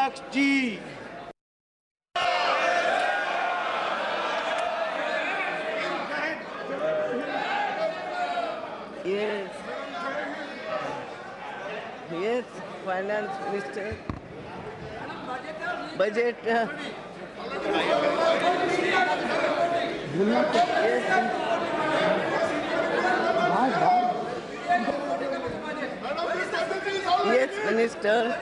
जी। Yes. Yes, Finance Minister. Budget. Yes. Yes, Minister.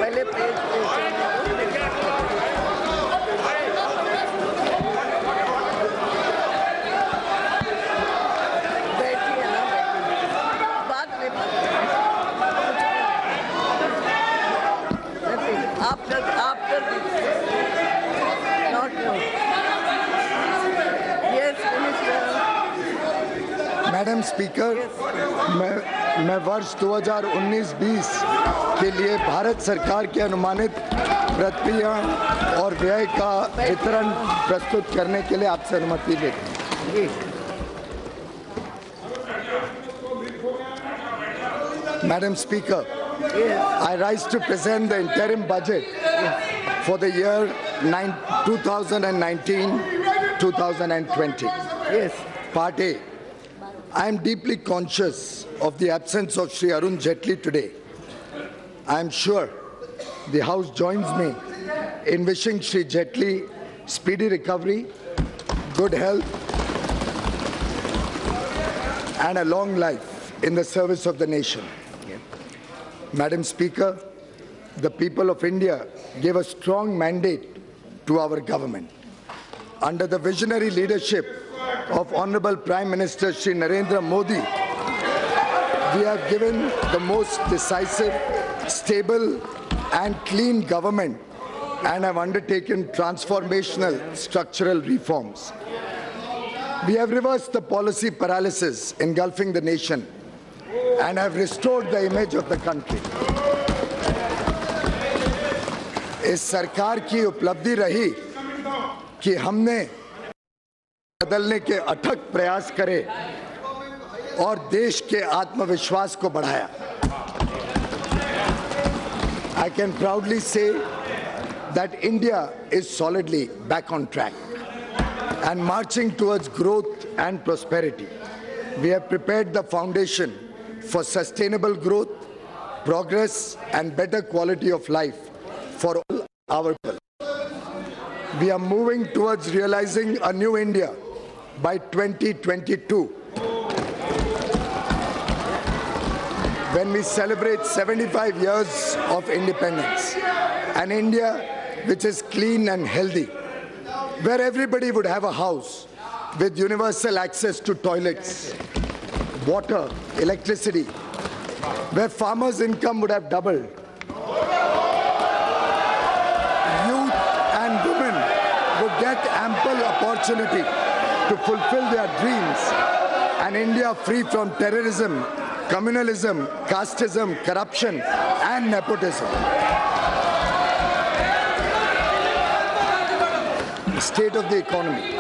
पहले page बैठिए ना, बाद में आप कर दीजिए। Not you. Yes, Minister. Madam speaker, मैं वर्ष 2019-20 के लिए भारत सरकार के अनुमानित प्रक्रिया और व्यय का वितरण प्रस्तुत करने के लिए आपसे अनुमति लेता हूँ। Madam Speaker, I rise to present the interim budget for the year 2019-2020. Yes. Part A. I am deeply conscious of the absence of Shri Arun Jaitley today. I am sure the House joins me in wishing Shri Jaitley speedy recovery, good health, and a long life in the service of the nation. Madam Speaker, the people of India gave a strong mandate to our government. Under the visionary leadership of Honorable Prime Minister Shri Narendra Modi, we have given the most decisive, stable and clean government and have undertaken transformational structural reforms. We have reversed the policy paralysis engulfing the nation and have restored the image of the country. इस सरकार की उपलब्धि रही कि हमने बदलने के अथक प्रयास करे और देश के आत्मविश्वास को बढ़ाया. I can proudly say that India is solidly back on track and marching towards growth and prosperity. We have prepared the foundation for sustainable growth, progress, and better quality of life for all our people. We are moving towards realizing a new India by 2022, when we celebrate 75 years of independence. An India which is clean and healthy, where everybody would have a house with universal access to toilets, water, electricity, where farmers' income would have doubled. Youth and women would get ample opportunity to fulfill their dreams. An India free from terrorism, communalism, casteism, corruption, and nepotism. State of the economy.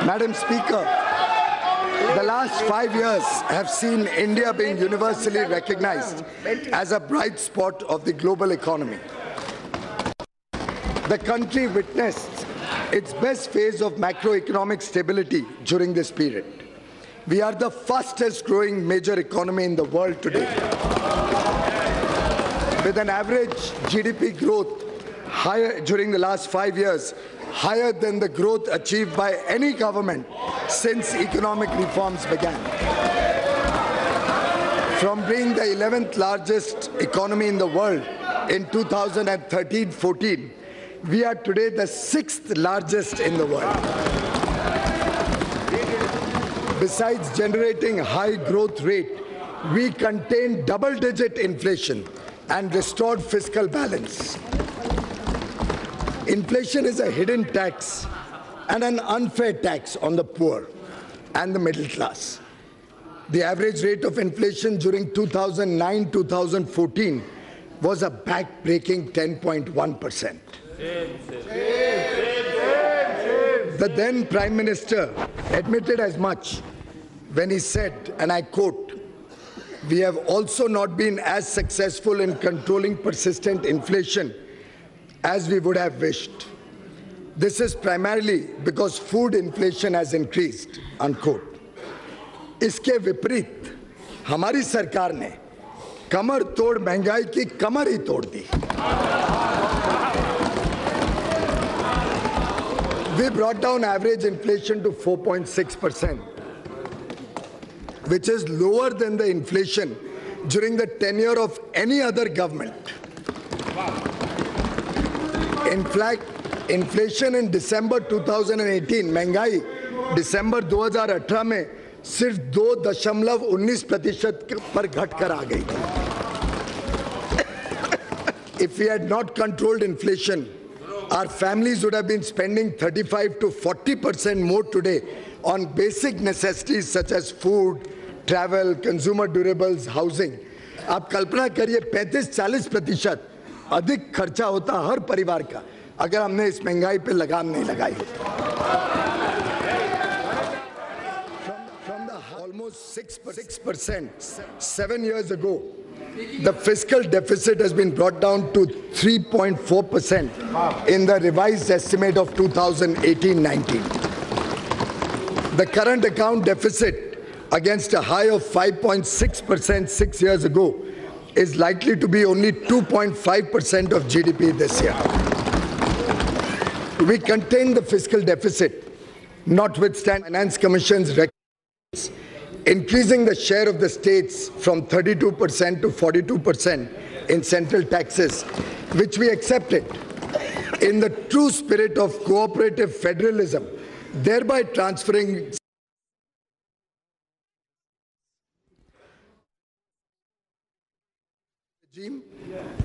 Madam Speaker, the last 5 years have seen India being universally recognized as a bright spot of the global economy. The country witnessed its best phase of macroeconomic stability during this period. We are the fastest growing major economy in the world today, with an average GDP growth higher during the last 5 years, higher than the growth achieved by any government since economic reforms began. From being the 11th largest economy in the world in 2013-14, we are today the 6th largest in the world. Besides generating high growth rate, we contained double-digit inflation and restored fiscal balance. Inflation is a hidden tax and an unfair tax on the poor. and the middle class. The average rate of inflation during 2009-2014 was a back-breaking 10.1%. The then Prime Minister admitted as much when he said, and I quote, "We have also not been as successful in controlling persistent inflation as we would have wished. This is primarily because food inflation has increased," unquote. इसके विपरीत हमारी सरकार ने कमर तोड़ महंगाई की कमर ही तोड़ दी. We brought down average inflation to 4.6%, which is lower than the inflation during the tenure of any other government. In fact, inflation in December 2018, महंगाई दिसंबर 2018 में सिर्फ 2.19% पर घटकर आ गई. If we had not controlled inflation, our families would have been spending 35 to 40% more today on basic necessities such as food, travel, consumer durables, housing. आप कल्पना करिए 35-40% अधिक खर्चा होता हर परिवार का अगर हमने इस महंगाई पे लगाम नहीं लगाई होती. From the almost 6% 7 years ago, the fiscal deficit has been brought down to 3.4% in the revised estimate of 2018-19. The current account deficit, against a high of 5.6% 6 years ago, is likely to be only 2.5% of GDP this year. We contained the fiscal deficit, notwithstanding Finance Commission's recommendations, increasing the share of the states from 32% to 42% in central taxes, which we accepted in the true spirit of cooperative federalism, thereby transferring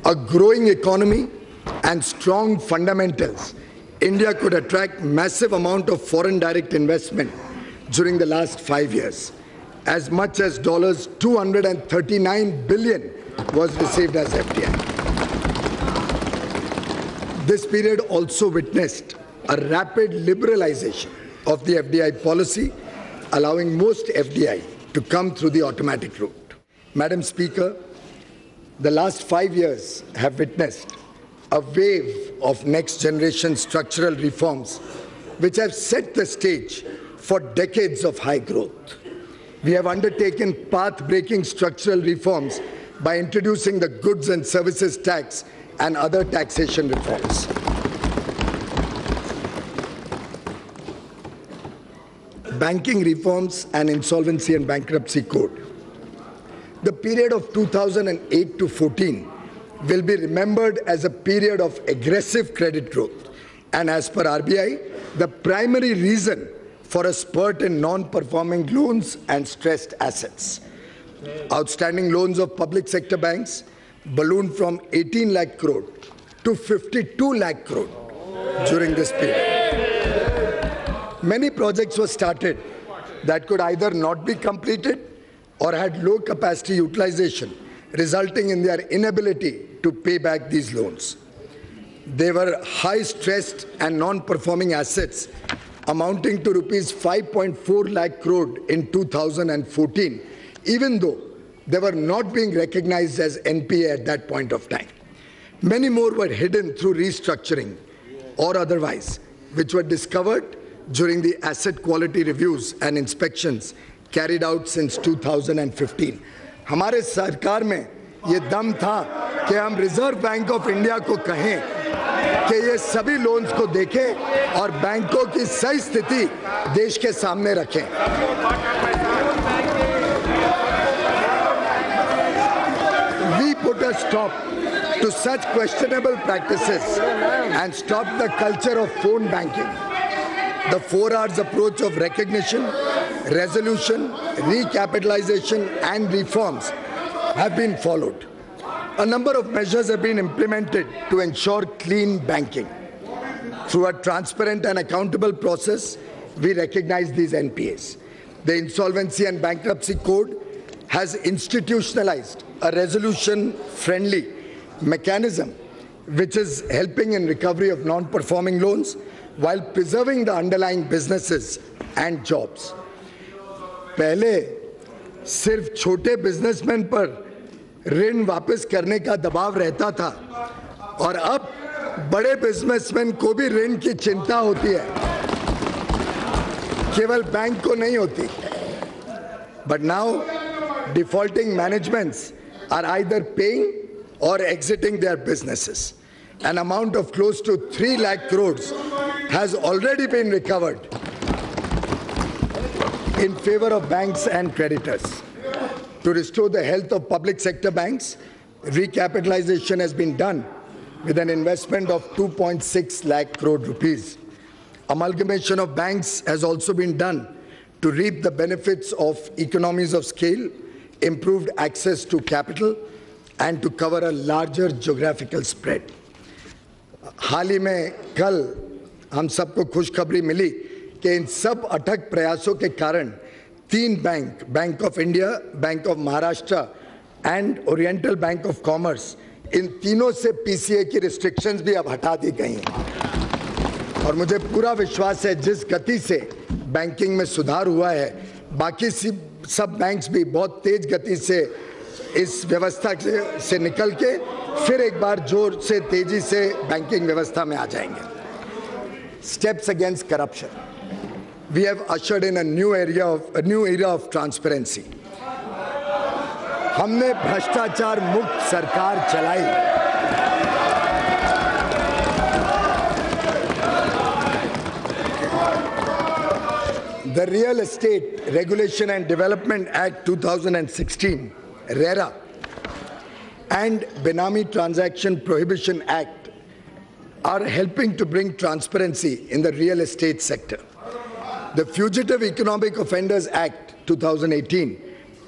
a growing economy and strong fundamentals. India could attract massive amount of foreign direct investment during the last 5 years. As much as $239 billion was received as FDI. This period also witnessed a rapid liberalization of the FDI policy, allowing most FDI to come through the automatic route. Madam Speaker, the last 5 years have witnessed a wave of next-generation structural reforms which have set the stage for decades of high growth. We have undertaken path-breaking structural reforms by introducing the goods and services tax and other taxation reforms. Banking reforms and insolvency and bankruptcy code. The period of 2008 to 14 will be remembered as a period of aggressive credit growth. And as per RBI, the primary reason for a spurt in non-performing loans and stressed assets. Outstanding loans of public sector banks ballooned from 18 lakh crore to 52 lakh crore during this period. Many projects were started that could either not be completed or had low capacity utilization, resulting in their inability to pay back these loans. They were high-stressed and non-performing assets amounting to rupees 5.4 lakh crore in 2014, even though they were not being recognized as NPA at that point of time. Many more were hidden through restructuring or otherwise, which were discovered during the asset quality reviews and inspections carried out since 2015. हमारे सरकार में ये दम था कि हम reserve bank of India को कहें कि ये सभी लोन्स को देखें और बैंकों की सही स्थिति देश के सामने रखें. We put a stop to such questionable practices and stopped the culture of phone banking. The 4 R's approach of recognition, resolution, recapitalization and reforms have been followed. A number of measures have been implemented to ensure clean banking. Through a transparent and accountable process, we recognize these NPAs. The Insolvency and Bankruptcy Code has institutionalized a resolution-friendly mechanism which is helping in recovery of non-performing loans while preserving the underlying businesses and jobs. पहले सिर्फ छोटे businessman पर ऋण वापस करने का दबाव रहता था और अब बड़े बिजनेसमैन को भी ऋण की चिंता होती है, केवल बैंक को नहीं होती. But now defaulting managements are either paying or exiting their businesses. An amount of close to 3 lakh crores has already been recovered in favor of banks and creditors. To restore the health of public sector banks, recapitalization has been done with an investment of 2.6 lakh crore rupees. Amalgamation of banks has also been done to reap the benefits of economies of scale, improved access to capital, and to cover a larger geographical spread. हाल ही में कल हम सबको खुशखबरी मिली कि इन सब अथक प्रयासों के कारण 3 bank, Bank of India, Bank of Maharashtra and Oriental Bank of Commerce, इन तीनों से पीसीए की रिस्ट्रिक्शंस भी अब हटा दी गई हैं. और मुझे पूरा विश्वास है जिस गति से बैंकिंग में सुधार हुआ है, बाकी सब बैंक्स भी बहुत तेज गति से इस व्यवस्था से निकल के फिर एक बार जोर से तेजी से बैंकिंग व्यवस्था में आ जाएंगे. Steps against corruption. We have ushered in a new era of transparency. हमने भ्रष्टाचार मुक्त सरकार चलाई. The Real Estate Regulation and Development Act 2016, RERA, and Benami Transaction Prohibition Act are helping to bring transparency in the real estate sector. The Fugitive Economic Offenders Act 2018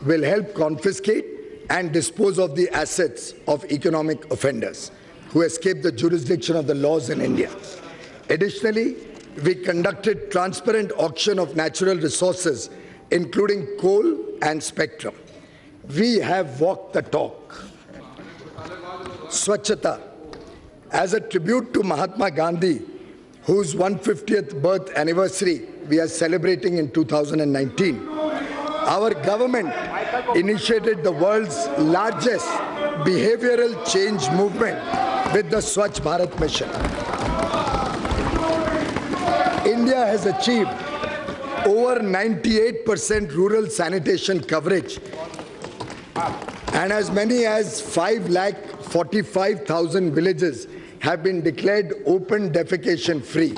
will help confiscate and dispose of the assets of economic offenders who escape the jurisdiction of the laws in India. Additionally, we conducted transparent auction of natural resources, including coal and spectrum. We have walked the talk. Swachhata. As a tribute to Mahatma Gandhi, whose 150th birth anniversary we are celebrating in 2019, our government initiated the world's largest behavioral change movement with the Swachh Bharat Mission. India has achieved over 98% rural sanitation coverage, and as many as 5,45,000 villages have been declared open defecation free.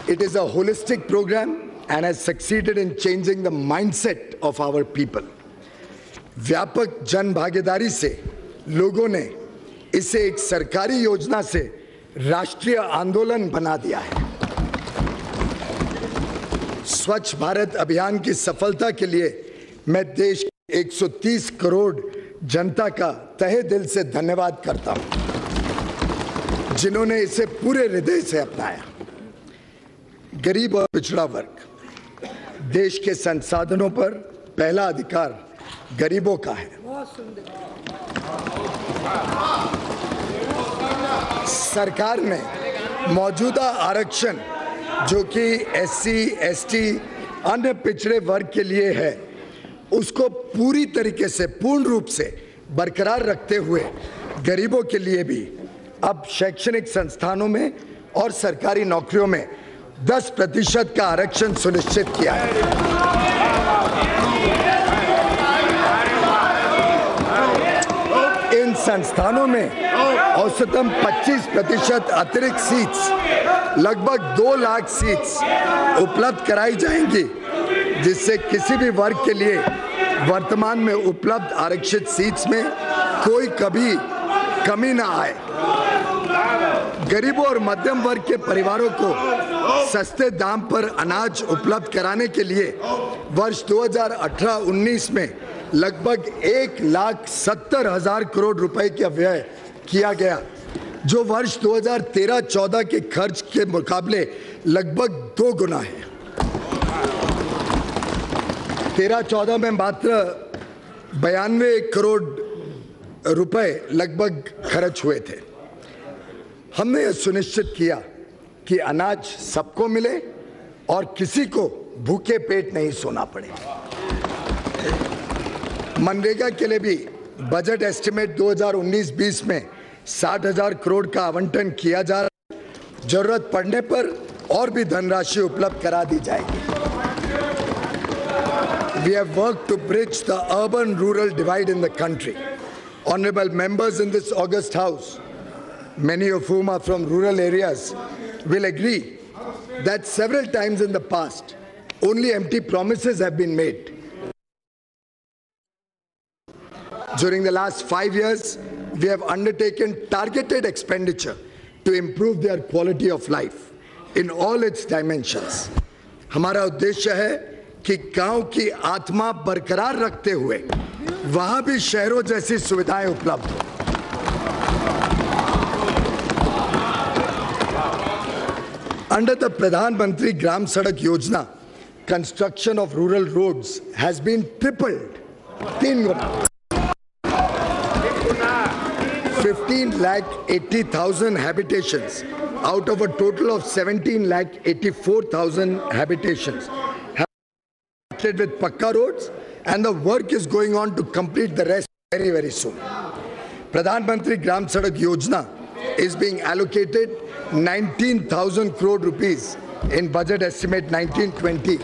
It is a holistic program and has succeeded in changing the mindset of our people. व्यापक जन भागीदारी से लोगों ने इसे एक सरकारी योजना से राष्ट्रीय आंदोलन बना दिया है. स्वच्छ भारत अभियान की सफलता के लिए मैं देश के 130 करोड़ जनता का तहे दिल से धन्यवाद करता हूं, जिन्होंने इसे पूरे हृदय से अपनाया. गरीब और पिछड़ा वर्ग, देश के संसाधनों पर पहला अधिकार गरीबों का है. सरकार ने मौजूदा आरक्षण जो कि एससी, एसटी, अन्य पिछड़े वर्ग के लिए है, उसको पूरी तरीके से पूर्ण रूप से बरकरार रखते हुए गरीबों के लिए भी अब शैक्षणिक संस्थानों में और सरकारी नौकरियों में 10% का आरक्षण सुनिश्चित किया है. इन संस्थानों में औसतन 25% अतिरिक्त सीट्स, लगभग 2 लाख सीट्स उपलब्ध कराई जाएंगी, जिससे किसी भी वर्ग के लिए वर्तमान में उपलब्ध आरक्षित सीट्स में कोई कभी कमी ना आए. गरीबों और मध्यम वर्ग के परिवारों को सस्ते दाम पर अनाज उपलब्ध कराने के लिए वर्ष 2018-19 में लगभग 1,70,000 करोड़ रुपए का व्यय किया गया, जो वर्ष 2013-14 के खर्च के मुकाबले लगभग 2 गुना है. 13-14 में मात्र 92 करोड़ रुपए लगभग खर्च हुए थे। हमने यह सुनिश्चित किया कि अनाज सबको मिले और किसी को भूखे पेट नहीं सोना पड़े। मनरेगा के लिए भी बजट एस्टिमेट 2019-20 में 60,000 करोड़ का आवंटन किया जा रहा है। जरूरत पड़ने पर और भी धनराशि उपलब्ध करा दी जाएगी। We have worked to bridge the urban-rural divide in the country. Honorable members in this august house, many of whom are from rural areas, will agree that several times in the past, only empty promises have been made. During the last 5 years, we have undertaken targeted expenditure to improve their quality of life in all its dimensions. हमारा उद्देश्य है कि गांव की आत्मा बरकरार रखते हुए वहां भी शहरों जैसी सुविधाएं उपलब्ध हो। Under the Pradhan Mantri Gram Sadak Yojana, construction of rural roads has been tripled, 3 guna. 15,80,000 habitations out of a total of 17,84,000 habitations have been with Pakka roads, and the work is going on to complete the rest very, very soon. Pradhan Mantri Gram Sadak Yojana is being allocated 19,000 crore rupees in budget estimate 1920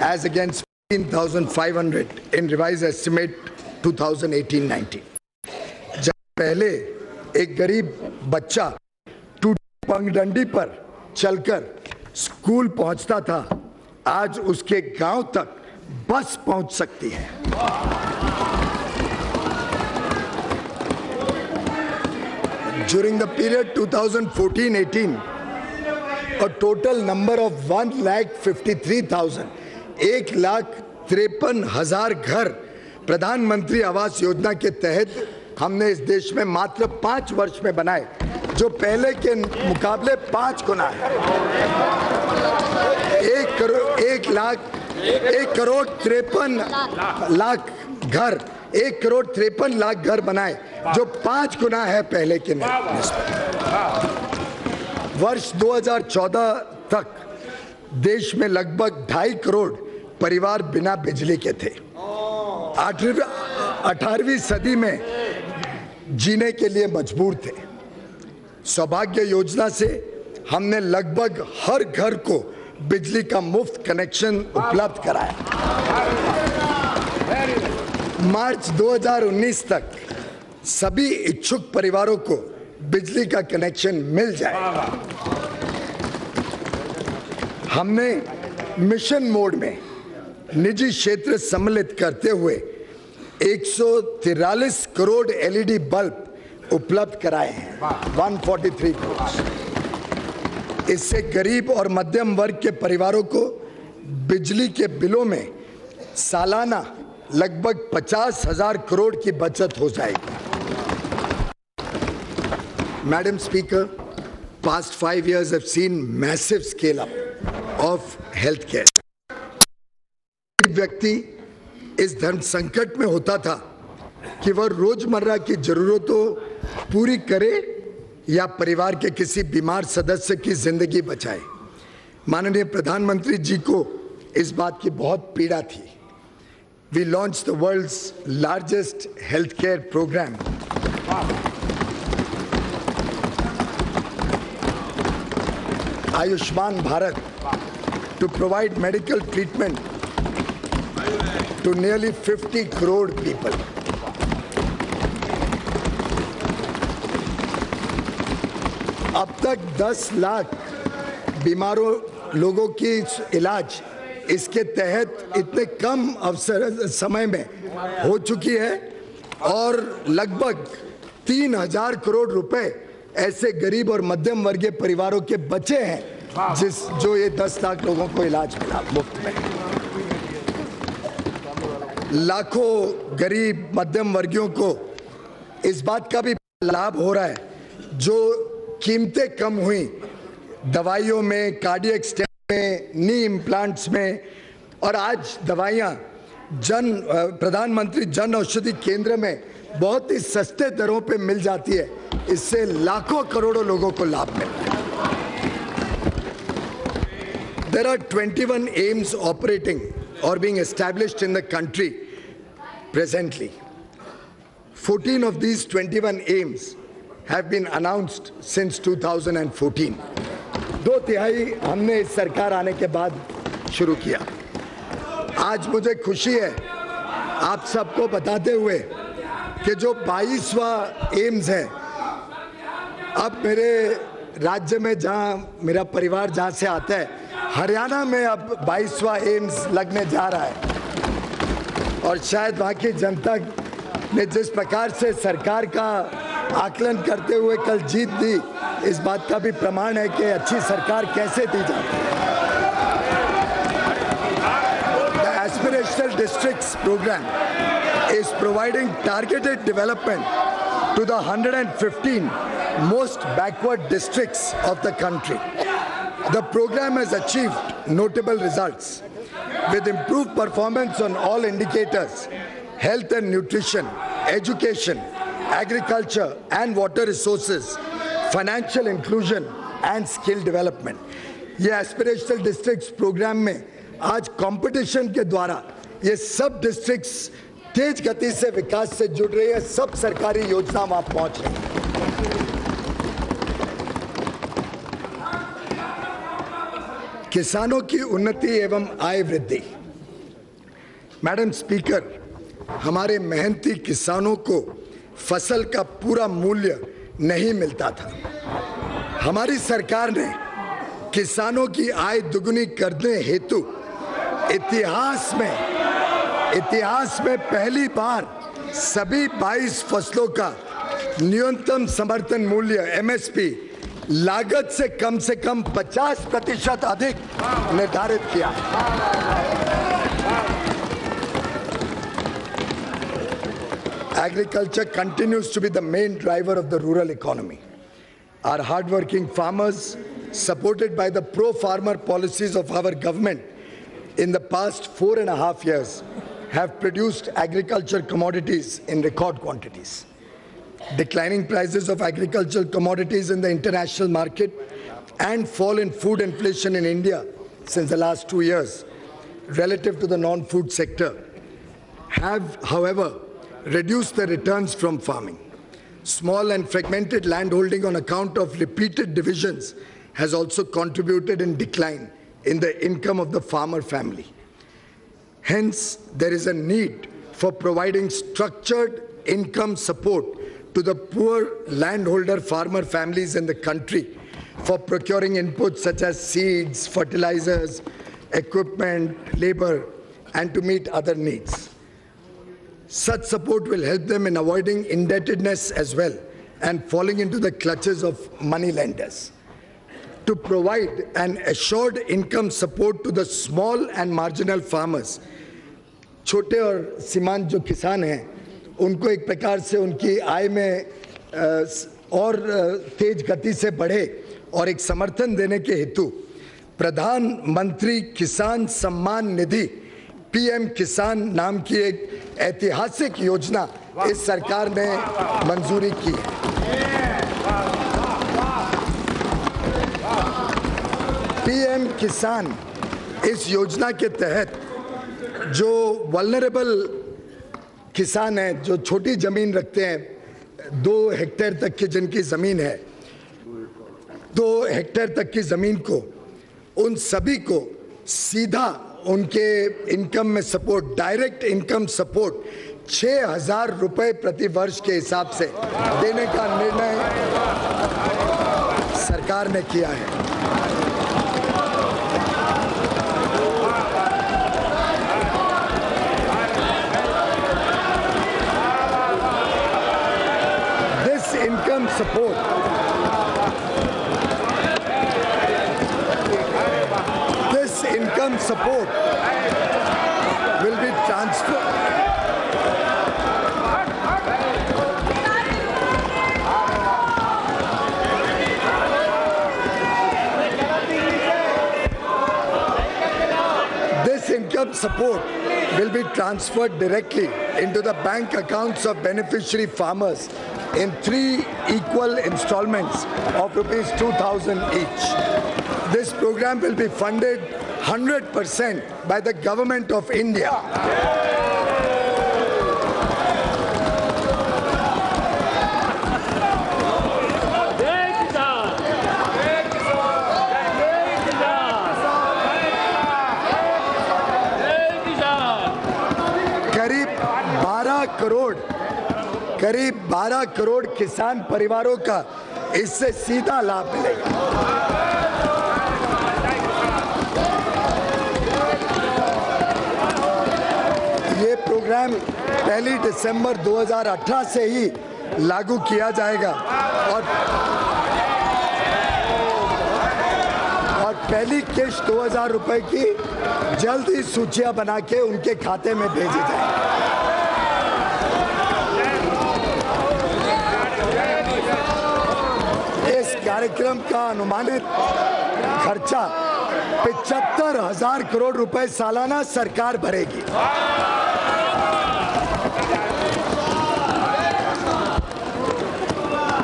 as against 15,500 in revised estimate 2018-19. पहले एक गरीब बच्चा टूटी पगडंडी पर चलकर school पहुंचता था, आज उसके गांव तक बस पहुंच सकती है। During the period 2014-18, a total number of 1,53,000, 1,53,000 घर प्रधानमंत्री आवास योजना के तहत हमने इस देश में मात्र 5 वर्ष में बनाए, जो पहले के मुकाबले 5 गुना है। 1 करोड़ 53 लाख घर, 1 करोड़ 53 लाख घर बनाए, जो 5 गुना है पहले के निस्बत। वर्ष 2014 तक देश में लगभग 2.5 करोड़ परिवार बिना बिजली के थे। 18वीं सदी में जीने के लिए मजबूर थे। सौभाग्य योजना से हमने लगभग हर घर को बिजली का मुफ्त कनेक्शन उपलब्ध कराया। मार्च 2019 तक सभी इच्छुक परिवारों को बिजली का कनेक्शन मिल जाएगा। हमने मिशन मोड में निजी क्षेत्र सम्मिलित करते हुए 143 करोड़ एलईडी बल्ब उपलब्ध कराए हैं, 143 करोड़। इससे गरीब और मध्यम वर्ग के परिवारों को बिजली के बिलों में सालाना लगभग 50,000 करोड़ की बचत हो जाएगी। Madam Speaker, past 5 years have seen massive scale up of healthcare. व्यक्ति इस धन संकट में होता था कि वह रोजमर्रा की जरूरतों पूरी करे या परिवार के किसी बीमार सदस्य की जिंदगी बचाए। माननीय प्रधानमंत्री जी को इस बात की बहुत पीड़ा थी। We launched the world's largest healthcare program. Ayushman Bharat, to provide medical treatment to nearly 50 crore people. अब तक 10 लाख बीमारों लोगों की इलाज इसके तहत इतने कम समय में हो चुकी है और लगभग 3,000 करोड़ रुपए ऐसे गरीब और मध्यम वर्गीय परिवारों के बचे हैं जो ये 10 लाख लोगों को इलाज मिला मुफ्त में। लाखों गरीब मध्यम वर्गियों को इस बात का भी लाभ हो रहा है, जो कीमतें कम हुई दवाइयों में, कार्डियक स्टेंट में, नी इम्प्लांट्स में, और आज दवाइयाँ प्रधानमंत्री जन औषधि केंद्र में बहुत ही सस्ते दरों पे मिल जाती है। इससे लाखों करोड़ों लोगों को लाभ मिलता है। There are 21 AIIMS operating or being established in the country presently. 14 of these 21 AIIMS have been announced since 2014. 2/3 हमने इस सरकार आने के बाद शुरू किया। आज मुझे खुशी है आप सबको बताते हुए कि जो 22वां एम्स है, अब मेरे राज्य में, जहां मेरा परिवार जहां से आता है, हरियाणा में अब 22वां एम्स लगने जा रहा है। और शायद वहां की जनता ने जिस प्रकार से सरकार का आकलन करते हुए कल जीत दी, इस बात का भी प्रमाण है कि अच्छी सरकार कैसे दी जाती है। The Aspirational Districts program is providing targeted development to the 115 most backward districts of the country. The program has achieved notable results with improved performance on all indicators: health and nutrition, education, agriculture and water resources, financial inclusion and skill development. ये aspirational districts programme में आज competition के द्वारा ये सब districts तेज गति से विकास से जुड़ रही है। सब सरकारी योजना वहां पहुंच रही है। किसानों की उन्नति एवं आय वृद्धि। मैडम स्पीकर, हमारे मेहनती किसानों को फसल का पूरा मूल्य नहीं मिलता था। हमारी सरकार ने किसानों की आय दुगुनी करने हेतु इतिहास में पहली बार सभी 22 फसलों का न्यूनतम समर्थन मूल्य एमएसपी लागत से कम 50% अधिक निर्धारित किया। Agriculture continues to be the main driver of the rural economy. Our hardworking farmers, supported by the pro-farmer policies of our government in the past 4.5 years, have produced agriculture commodities in record quantities. Declining prices of agricultural commodities in the international market and fall in food inflation in India since the last 2 years relative to the non-food sector have, however, reduced the returns from farming. Small and fragmented landholding on account of repeated divisions has also contributed in decline in the income of the farmer family. Hence, there is a need for providing structured income support to the poor landholder farmer families in the country for procuring inputs such as seeds, fertilizers, equipment, labor, and to meet other needs. Such support will help them in avoiding indebtedness as well and falling into the clutches of money lenders. To provide an assured income support to the small and marginal farmers, छोटे और सीमांत जो किसान हैं, उनको एक प्रकार से उनकी आय में और तेज गति से बढ़े और एक समर्थन देने के हेतु प्रधानमंत्री किसान सम्मान निधि पीएम किसान नाम की एक ऐतिहासिक योजना इस सरकार ने मंजूरी की है। पीएम किसान इस योजना के तहत जो वल्नरेबल किसान हैं, जो छोटी जमीन रखते हैं, 2 हेक्टेयर तक की जिनकी जमीन है, 2 हेक्टेयर तक की जमीन को, उन सभी को सीधा उनके इनकम में सपोर्ट, डायरेक्ट इनकम सपोर्ट 6,000 रुपए प्रति वर्ष के हिसाब से देने का निर्णय सरकार ने किया है। This income support will be transferred. income support will be transferred directly into the bank accounts of beneficiary farmers in 3 equal installments of rupees 2,000 each. This program will be funded 100% by the Government of India. करीब 12 करोड़ किसान परिवारों का इससे सीधा लाभ मिलेगा। ये programme 1 दिसंबर 2018 से ही लागू किया जाएगा और पहली किश्त 2,000 रुपए की जल्द ही सूचियां बना के उनके खाते में भेजी जाएगी। कार्यक्रम का अनुमानित खर्चा 75,000 करोड़ रुपए सालाना सरकार भरेगी।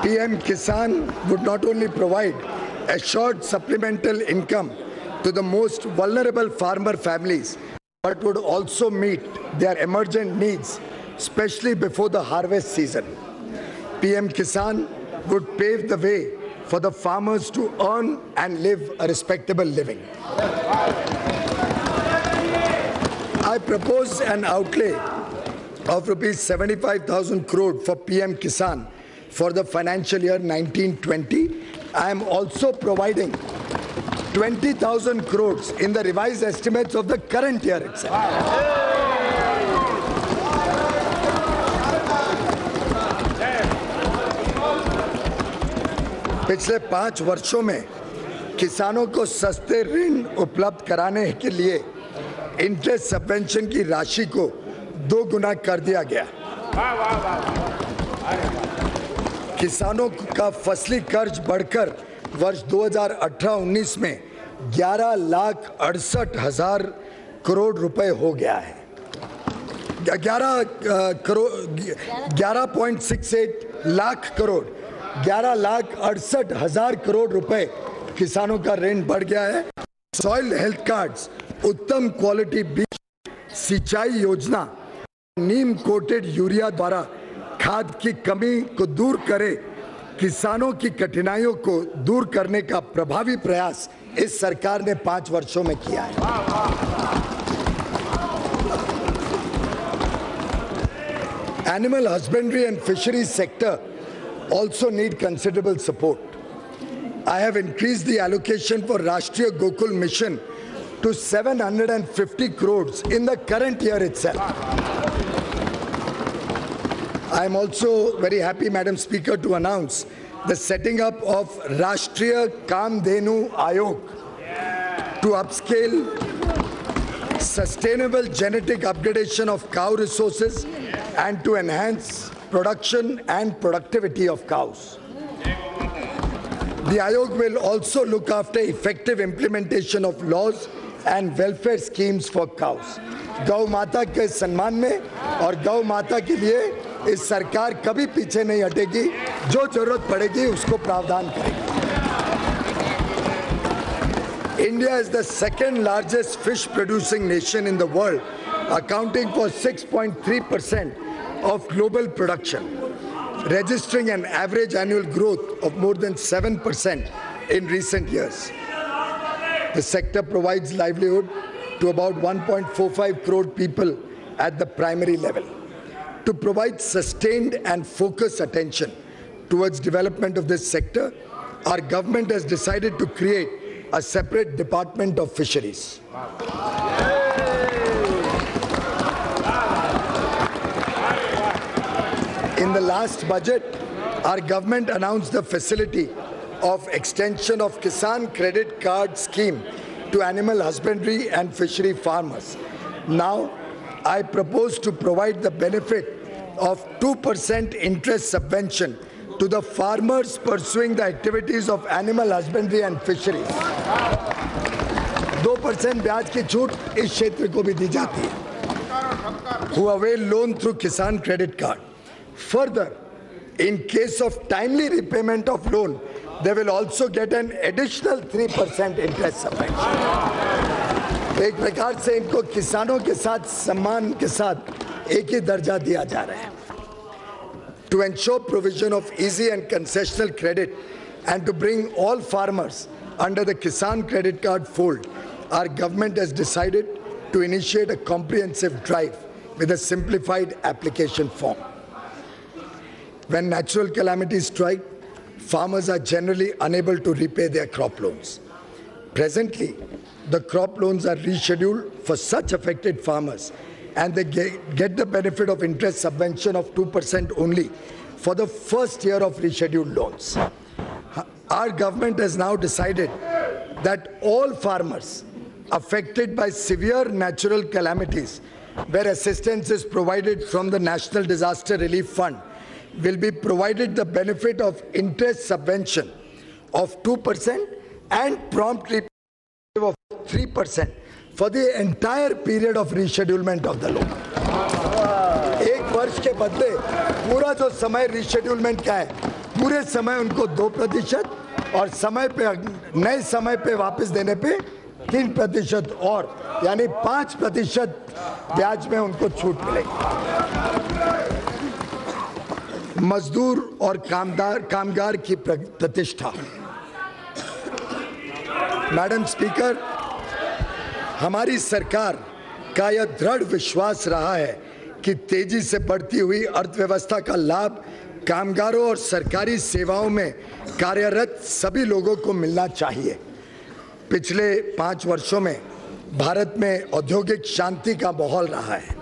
PM Kisan would not only provide assured supplemental income to the most vulnerable farmer families, but would also meet their emergent needs, especially before the harvest season. PM Kisan would pave the way for the farmers to earn and live a respectable living. I propose an outlay of rupees 75,000 crore for PM Kisan for the financial year 1920. I am also providing 20,000 crores in the revised estimates of the current year itself. पिछले 5 वर्षों में किसानों को सस्ते ऋण उपलब्ध कराने के लिए इंटरेस्ट सबवेंशन की राशि को 2 गुना कर दिया गया। किसानों का फसली कर्ज बढ़कर वर्ष 2018-19 में 11,68,000 करोड़ रुपए हो गया है। 11.68 लाख करोड़ 11,68,000 करोड़ रुपए किसानों का ऋण बढ़ गया है। सॉइल हेल्थ कार्ड्स, उत्तम क्वालिटी बीज, सिंचाई योजना, नीम कोटेड यूरिया द्वारा खाद की कमी को दूर करे, किसानों की कठिनाइयों को दूर करने का प्रभावी प्रयास इस सरकार ने 5 वर्षों में किया है। Animal husbandry and fisheries sector also need considerable support. I have increased the allocation for Rashtriya Gokul Mission to 750 crores in the current year itself. I am also very happy, Madam Speaker, to announce the setting up of Rashtriya Kamdhenu Ayog to upscale sustainable genetic upgradation of cow resources and to enhance production and productivity of cows. The Ayog will also look after effective implementation of laws and welfare schemes for cows. गौ माता के सम्मान में और गौ माता के लिए इस सरकार कभी पीछे नहीं हटेगी, जो जरूरत पड़ेगी उसको प्रावधान करेगी। India is the second largest fish producing nation in the world, accounting for 6.3% of global production, registering an average annual growth of more than 7% in recent years. The sector provides livelihood to about 1.45 crore people at the primary level. To provide sustained and focused attention towards development of this sector, our government has decided to create a separate department of fisheries. In the last budget, our government announced the facility of extension of Kisan Credit Card Scheme to animal husbandry and fishery farmers. Now, I propose to provide the benefit of 2% interest subvention to the farmers pursuing the activities of animal husbandry and fisheries. 2% ब्याज की छूट इस क्षेत्र को भी दी जाती है। Who avail loan through Kisan Credit Card. Further, in case of timely repayment of loan, they will also get an additional 3% interest subvention. एक प्रकार से इनको किसानों के साथ सम्मान के साथ एक ही दर्जा दिया जा रहा है। To ensure provision of easy and concessional credit and to bring all farmers under the Kisan Credit Card fold, our government has decided to initiate a comprehensive drive with a simplified application form. When natural calamities strike, farmers are generally unable to repay their crop loans. Presently, the crop loans are rescheduled for such affected farmers, and they get the benefit of interest subvention of 2% only for the first year of rescheduled loans. Our government has now decided that all farmers affected by severe natural calamities, where assistance is provided from the National Disaster Relief Fund, will be provided the benefit of interest subvention of 2% and prompt repayment of 3% for the entire period of reschedulement of the loan. एक वर्ष के बदले पूरा जो समय रिशेड्यूलमेंट का है, पूरे समय उनको 2% और समय पे नए समय पे वापस देने पे 3% और यानी 5% ब्याज में उनको छूट मिलेगी। मजदूर और कामगार की प्रतिष्ठा। मैडम स्पीकर, हमारी सरकार का यह दृढ़ विश्वास रहा है कि तेजी से बढ़ती हुई अर्थव्यवस्था का लाभ कामगारों और सरकारी सेवाओं में कार्यरत सभी लोगों को मिलना चाहिए। पिछले 5 वर्षों में भारत में औद्योगिक शांति का माहौल रहा है।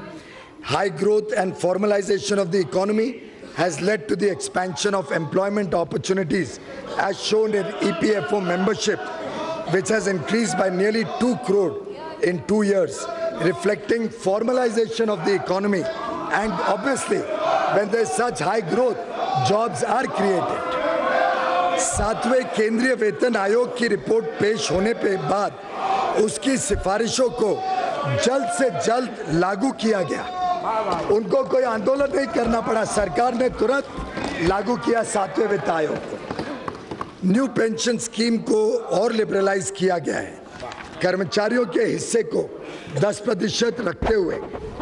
High growth and formalization of the economy has led to the expansion of employment opportunities as shown in EPFO membership, which has increased by nearly 2 crore in 2 years, reflecting formalization of the economy, and obviously when there is such high growth, jobs are created. 7वें केंद्रीय वेतन आयोग की report पेश होने के बाद उसकी सिफारिशों को जल्द से जल्द लागू किया गया। उनको कोई आंदोलन नहीं करना पड़ा, सरकार ने तुरंत लागू किया 7वें वित्त आयोग को। न्यू पेंशन स्कीम को और लिबरलाइज किया गया है। कर्मचारियों के हिस्से को 10% रखते हुए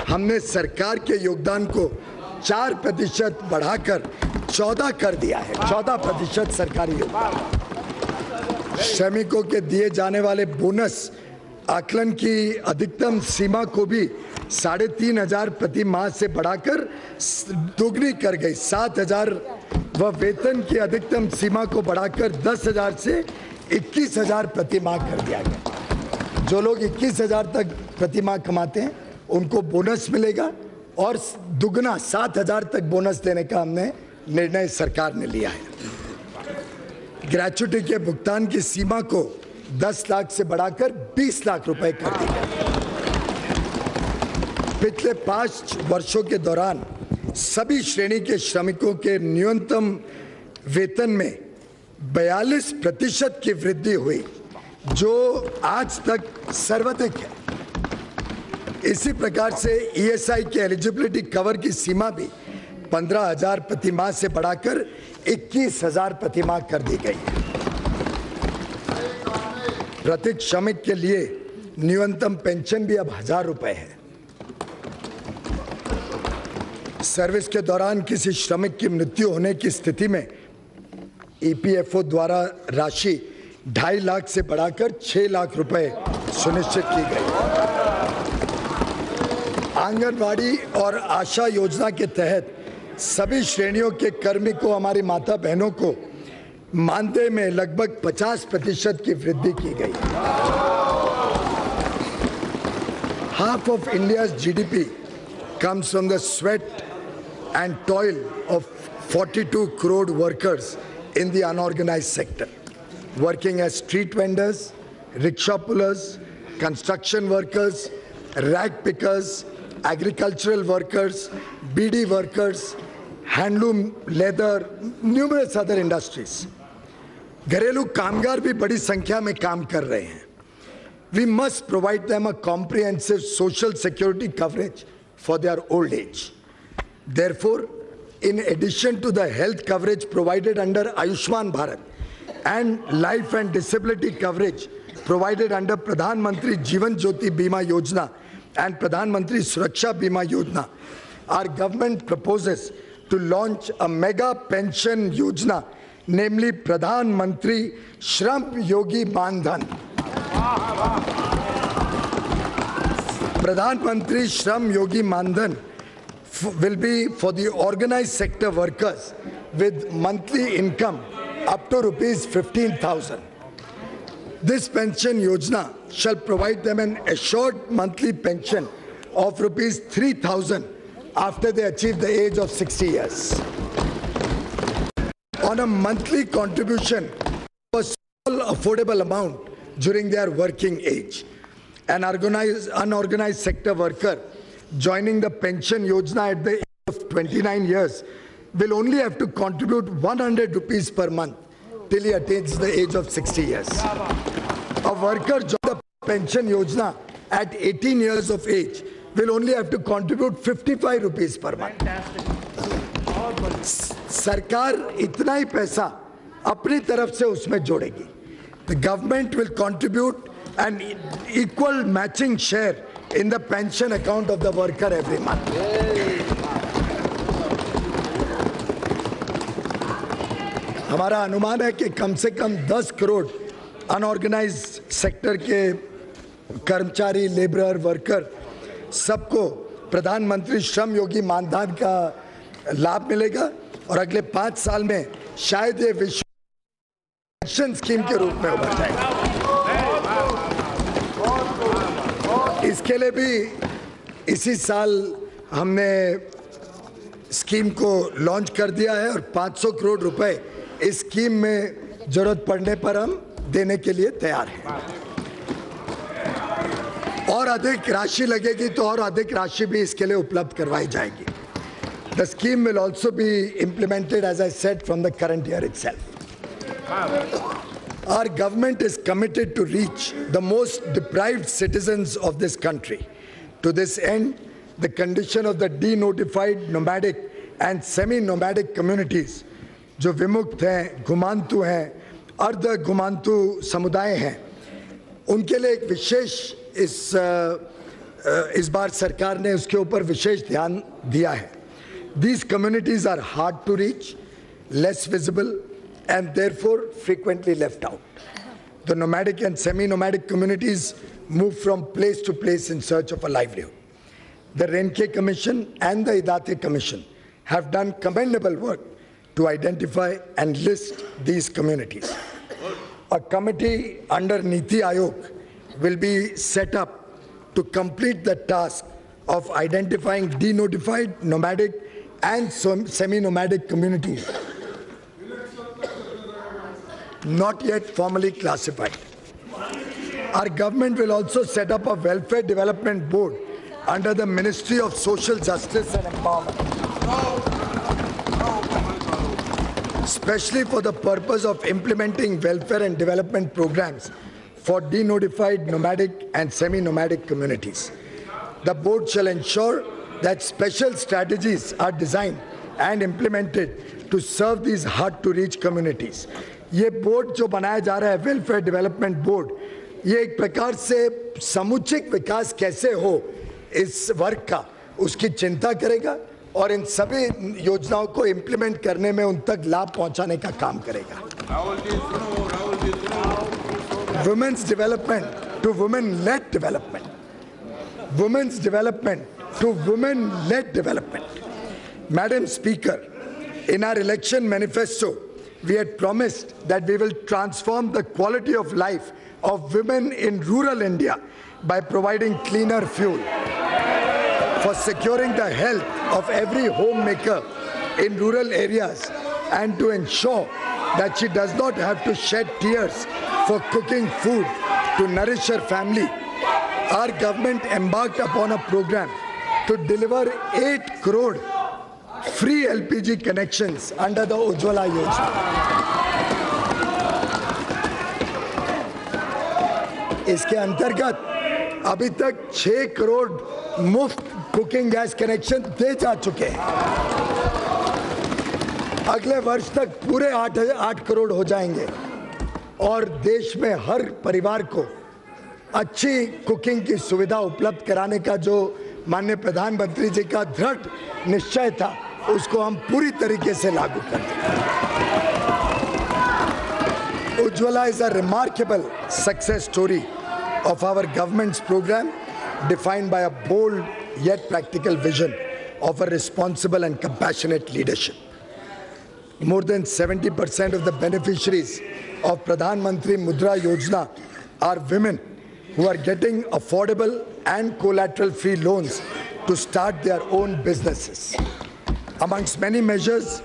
हमने सरकार के योगदान को 4% बढ़ाकर 14 कर दिया है। 14% सरकारी योगदान। श्रमिकों के दिए जाने वाले बोनस आकलन की अधिकतम सीमा को भी 3,500 प्रति माह से बढ़ाकर दोगुनी कर गई। 7,000 व वेतन की अधिकतम सीमा को बढ़ाकर 10,000 से 21,000 प्रति माह कर दिया गया। जो लोग 21,000 तक प्रति माह कमाते हैं उनको बोनस मिलेगा और दुगना 7,000 तक बोनस देने का हमने निर्णय सरकार ने लिया है। ग्रेच्युटी के भुगतान की सीमा को 10 लाख से बढ़ाकर 20 लाख रुपए कर दी गई। पिछले 5 वर्षों के दौरान सभी श्रेणी के श्रमिकों के न्यूनतम वेतन में 42% की वृद्धि हुई, जो आज तक सर्वाधिक है। इसी प्रकार से ESI के एलिजिबिलिटी कवर की सीमा भी 15,000 प्रति माह से बढ़ाकर 21,000 प्रति माह कर दी गई है। प्रत्येक श्रमिक के लिए न्यूनतम पेंशन भी अब 1,000 रुपए है। सर्विस के दौरान किसी श्रमिक की मृत्यु होने की स्थिति में EPFO द्वारा राशि 2.5 लाख से बढ़ाकर 6 लाख रुपए सुनिश्चित की गई। आंगनवाड़ी और आशा योजना के तहत सभी श्रेणियों के कार्मिकों, हमारी माता बहनों को मानदेय में लगभग 50% की वृद्धि की गई। Half of India's GDP comes from the sweat and toil of 42 crore workers in the unorganized sector, working as street vendors, rickshaw pullers, construction workers, rag pickers, agricultural workers, BD workers, handloom, leather, numerous other industries. घरेलू कामगार भी बड़ी संख्या में काम कर रहे हैं। we must provide them a comprehensive social security coverage for their old age. Therefore, in addition to the health coverage provided under Ayushman Bharat and life and disability coverage provided under Pradhan Mantri Jeevan Jyoti Bima Yojana and Pradhan Mantri Suraksha Bima Yojana, our government proposes to launch a mega pension yojana, namely Pradhan Mantri Shram Yogi Man Dhan. Pradhan Mantri Shram Yogi Man Dhan will be for the organized sector workers with monthly income up to rupees 15,000. This pension yojana shall provide them an assured monthly pension of rupees 3,000 after they achieve the age of 60 years. On a monthly contribution of a small affordable amount during their working age. An unorganized sector worker joining the pension yojana at the age of 29 years will only have to contribute 100 rupees per month till he attains the age of 60 years. A worker joining the pension yojana at 18 years of age will only have to contribute 55 rupees per month. सरकार इतना ही पैसा अपनी तरफ से उसमें जोड़ेगी. The government will contribute an equal matching share in the pension account of the worker every month. हमारा अनुमान है कि कम से कम 10 करोड़ अनऑर्गेनाइज्ड सेक्टर के कर्मचारी, लेबरर, वर्कर सबको प्रधानमंत्री श्रम योगी मानधन का लाभ मिलेगा और अगले 5 साल में शायद ये विश्व पेंशन स्कीम के रूप में उभर जाएगा. इसके लिए भी इसी साल हमने स्कीम को लॉन्च कर दिया है और 500 करोड़ रुपए इस स्कीम में जरूरत पड़ने पर हम देने के लिए तैयार हैं. और अधिक राशि लगेगी तो और अधिक राशि भी इसके लिए उपलब्ध करवाई जाएगी. The scheme will also be implemented, as I said, from the current year itself. Our government is committed to reach the most deprived citizens of this country. To this end, the condition of the denotified nomadic and semi-nomadic communities, जो विमुक्त हैं, घुमांतु हैं, अर्ध घुमांतु समुदाय हैं, उनके लिए एक विशेष इस बार सरकार ने उसके ऊपर विशेष ध्यान दिया है. These communities are hard to reach, less visible, and therefore frequently left out. The nomadic and semi-nomadic communities move from place to place in search of a livelihood. The Renke Commission and the Idate Commission have done commendable work to identify and list these communities. A committee under Niti Aayog will be set up to complete the task of identifying denotified, nomadic, and semi-nomadic communities not yet formally classified. Our government will also set up a welfare development board under the Ministry of Social Justice and Empowerment, especially for the purpose of implementing welfare and development programs for denotified, nomadic and semi-nomadic communities. The board shall ensure that special strategies are designed and implemented to serve these hard-to-reach communities. ये board जो बनाया जा रहा है, welfare development board, ये एक प्रकार से समुचित विकास कैसे हो इस वर्ग का, उसकी चिंता करेगा और इन सभी योजनाओं को इम्प्लीमेंट करने में उन तक लाभ पहुंचाने का काम करेगा. Women's development to women led development, women's development to women-led development. Madam Speaker, in our election manifesto, we had promised that we will transform the quality of life of women in rural India by providing cleaner fuel, for securing the health of every homemaker in rural areas, and to ensure that she does not have to shed tears for cooking food to nourish her family. Our government embarked upon a program to deliver 8 crore free LPG connections under the Ujjwala Yojana. इसके अंतर्गत अभी तक 6 करोड़ मुफ्त cooking gas connection दे जा चुके हैं। अगले वर्ष तक पूरे 8 करोड़ हो जाएंगे और देश में हर परिवार को अच्छी कुकिंग की सुविधा उपलब्ध कराने का जो माननीय प्रधानमंत्री जी का दृढ़ निश्चय था, उसको हम पूरी तरीके से लागू करते हैं। Ujjwala is a remarkable success story of our government's program, defined by a bold yet practical vision of a responsible and compassionate leadership. More than 70% of the beneficiaries of Pradhan Mantri Mudra Yojana are women who are getting affordable and collateral-free loans to start their own businesses. Amongst many measures,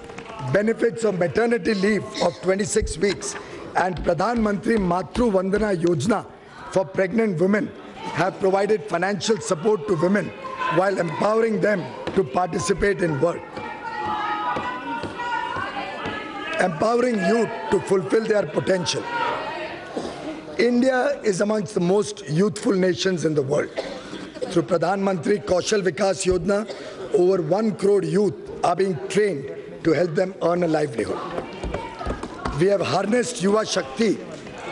benefits of maternity leave of 26 weeks and Pradhan Mantri Matru Vandana Yojana for pregnant women have provided financial support to women while empowering them to participate in work. Empowering youth to fulfill their potential. India is amongst the most youthful nations in the world. Through Pradhan Mantri Kaushal Vikas Yojana, over 1 crore youth are being trained to help them earn a livelihood. We have harnessed Yuva Shakti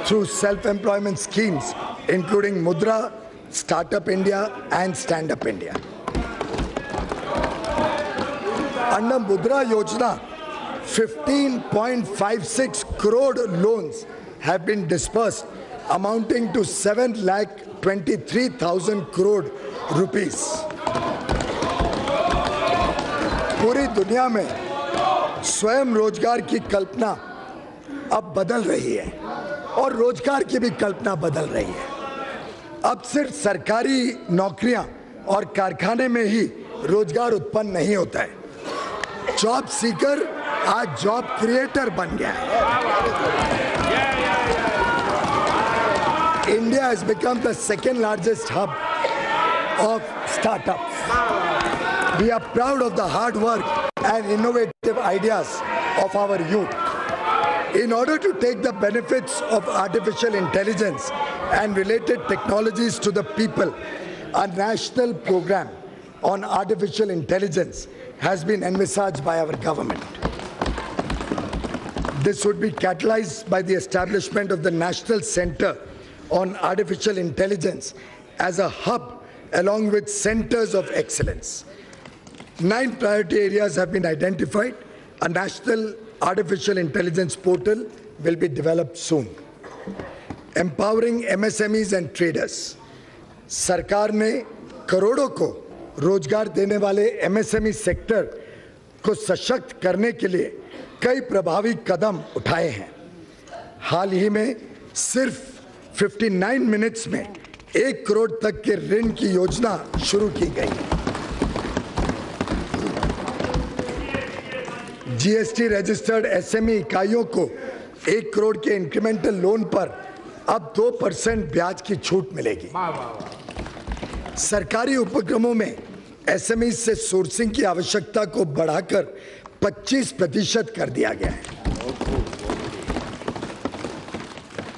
through self-employment schemes, including Mudra, Startup India and Stand Up India. Under Mudra Yojana, 15.56 crore loans have been disbursed, amounting to 7,23,000 crore rupees. पूरी दुनिया में स्वयं रोजगार की कल्पना अब बदल रही है और रोजगार की भी कल्पना बदल रही है। अब सिर्फ सरकारी नौकरियां और कारखाने में ही रोजगार उत्पन्न नहीं होता है। जॉब सीकर आज जॉब क्रिएटर बन गया है। India has become the second largest hub of startups. We are proud of the hard work and innovative ideas of our youth. In order to take the benefits of artificial intelligence and related technologies to the people, a national program on artificial intelligence has been envisaged by our government. This would be catalyzed by the establishment of the National Center on Artificial Intelligence as a hub along with centers of excellence. 9 priority areas have been identified. A national artificial intelligence portal will be developed soon. Empowering MSMEs and traders. सरकार ने करोड़ों को रोजगार देने वाले MSME sector को सशक्त करने के लिए कई प्रभावी कदम उठाए हैं। हाल ही में सिर्फ 59 मिनट्स में 1 करोड़ तक के ऋण की योजना शुरू की गई। जीएसटी रजिस्टर्ड एसएमई इकाइयों को 1 करोड़ के इंक्रीमेंटल लोन पर अब 2% ब्याज की छूट मिलेगी। सरकारी उपक्रमों में एसएमई से सोर्सिंग की आवश्यकता को बढ़ाकर 25% कर दिया गया है।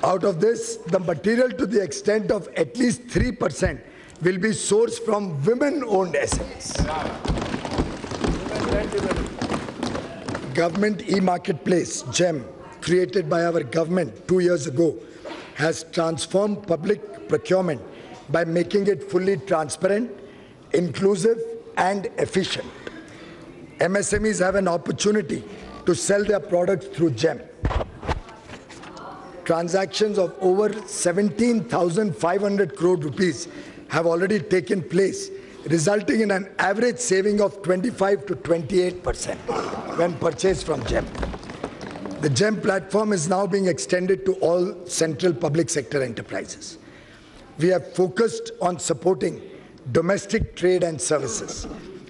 Out of this, the material to the extent of at least 3% will be sourced from women-owned SMEs. Government e-marketplace, GEM, created by our government 2 years ago, has transformed public procurement by making it fully transparent, inclusive, and efficient. MSMEs have an opportunity to sell their products through GEM. Transactions of over 17,500 crore rupees have already taken place, resulting in an average saving of 25 to 28% when purchased from GEM. The GEM platform is now being extended to all central public sector enterprises. We have focused on supporting domestic trade and services.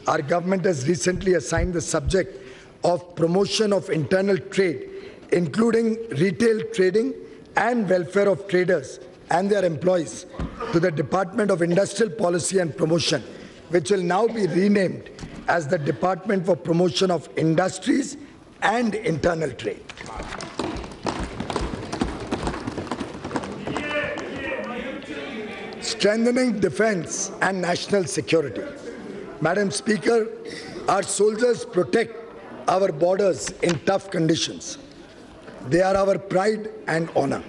Our government has recently assigned the subject of promotion of internal trade, including retail trading and welfare of traders and their employees, to the Department of Industrial Policy and Promotion, which will now be renamed as the Department for Promotion of Industries and Internal Trade. strengthening defense and national security. Madam Speaker, our soldiers protect our borders in tough conditions. They are our pride and honor.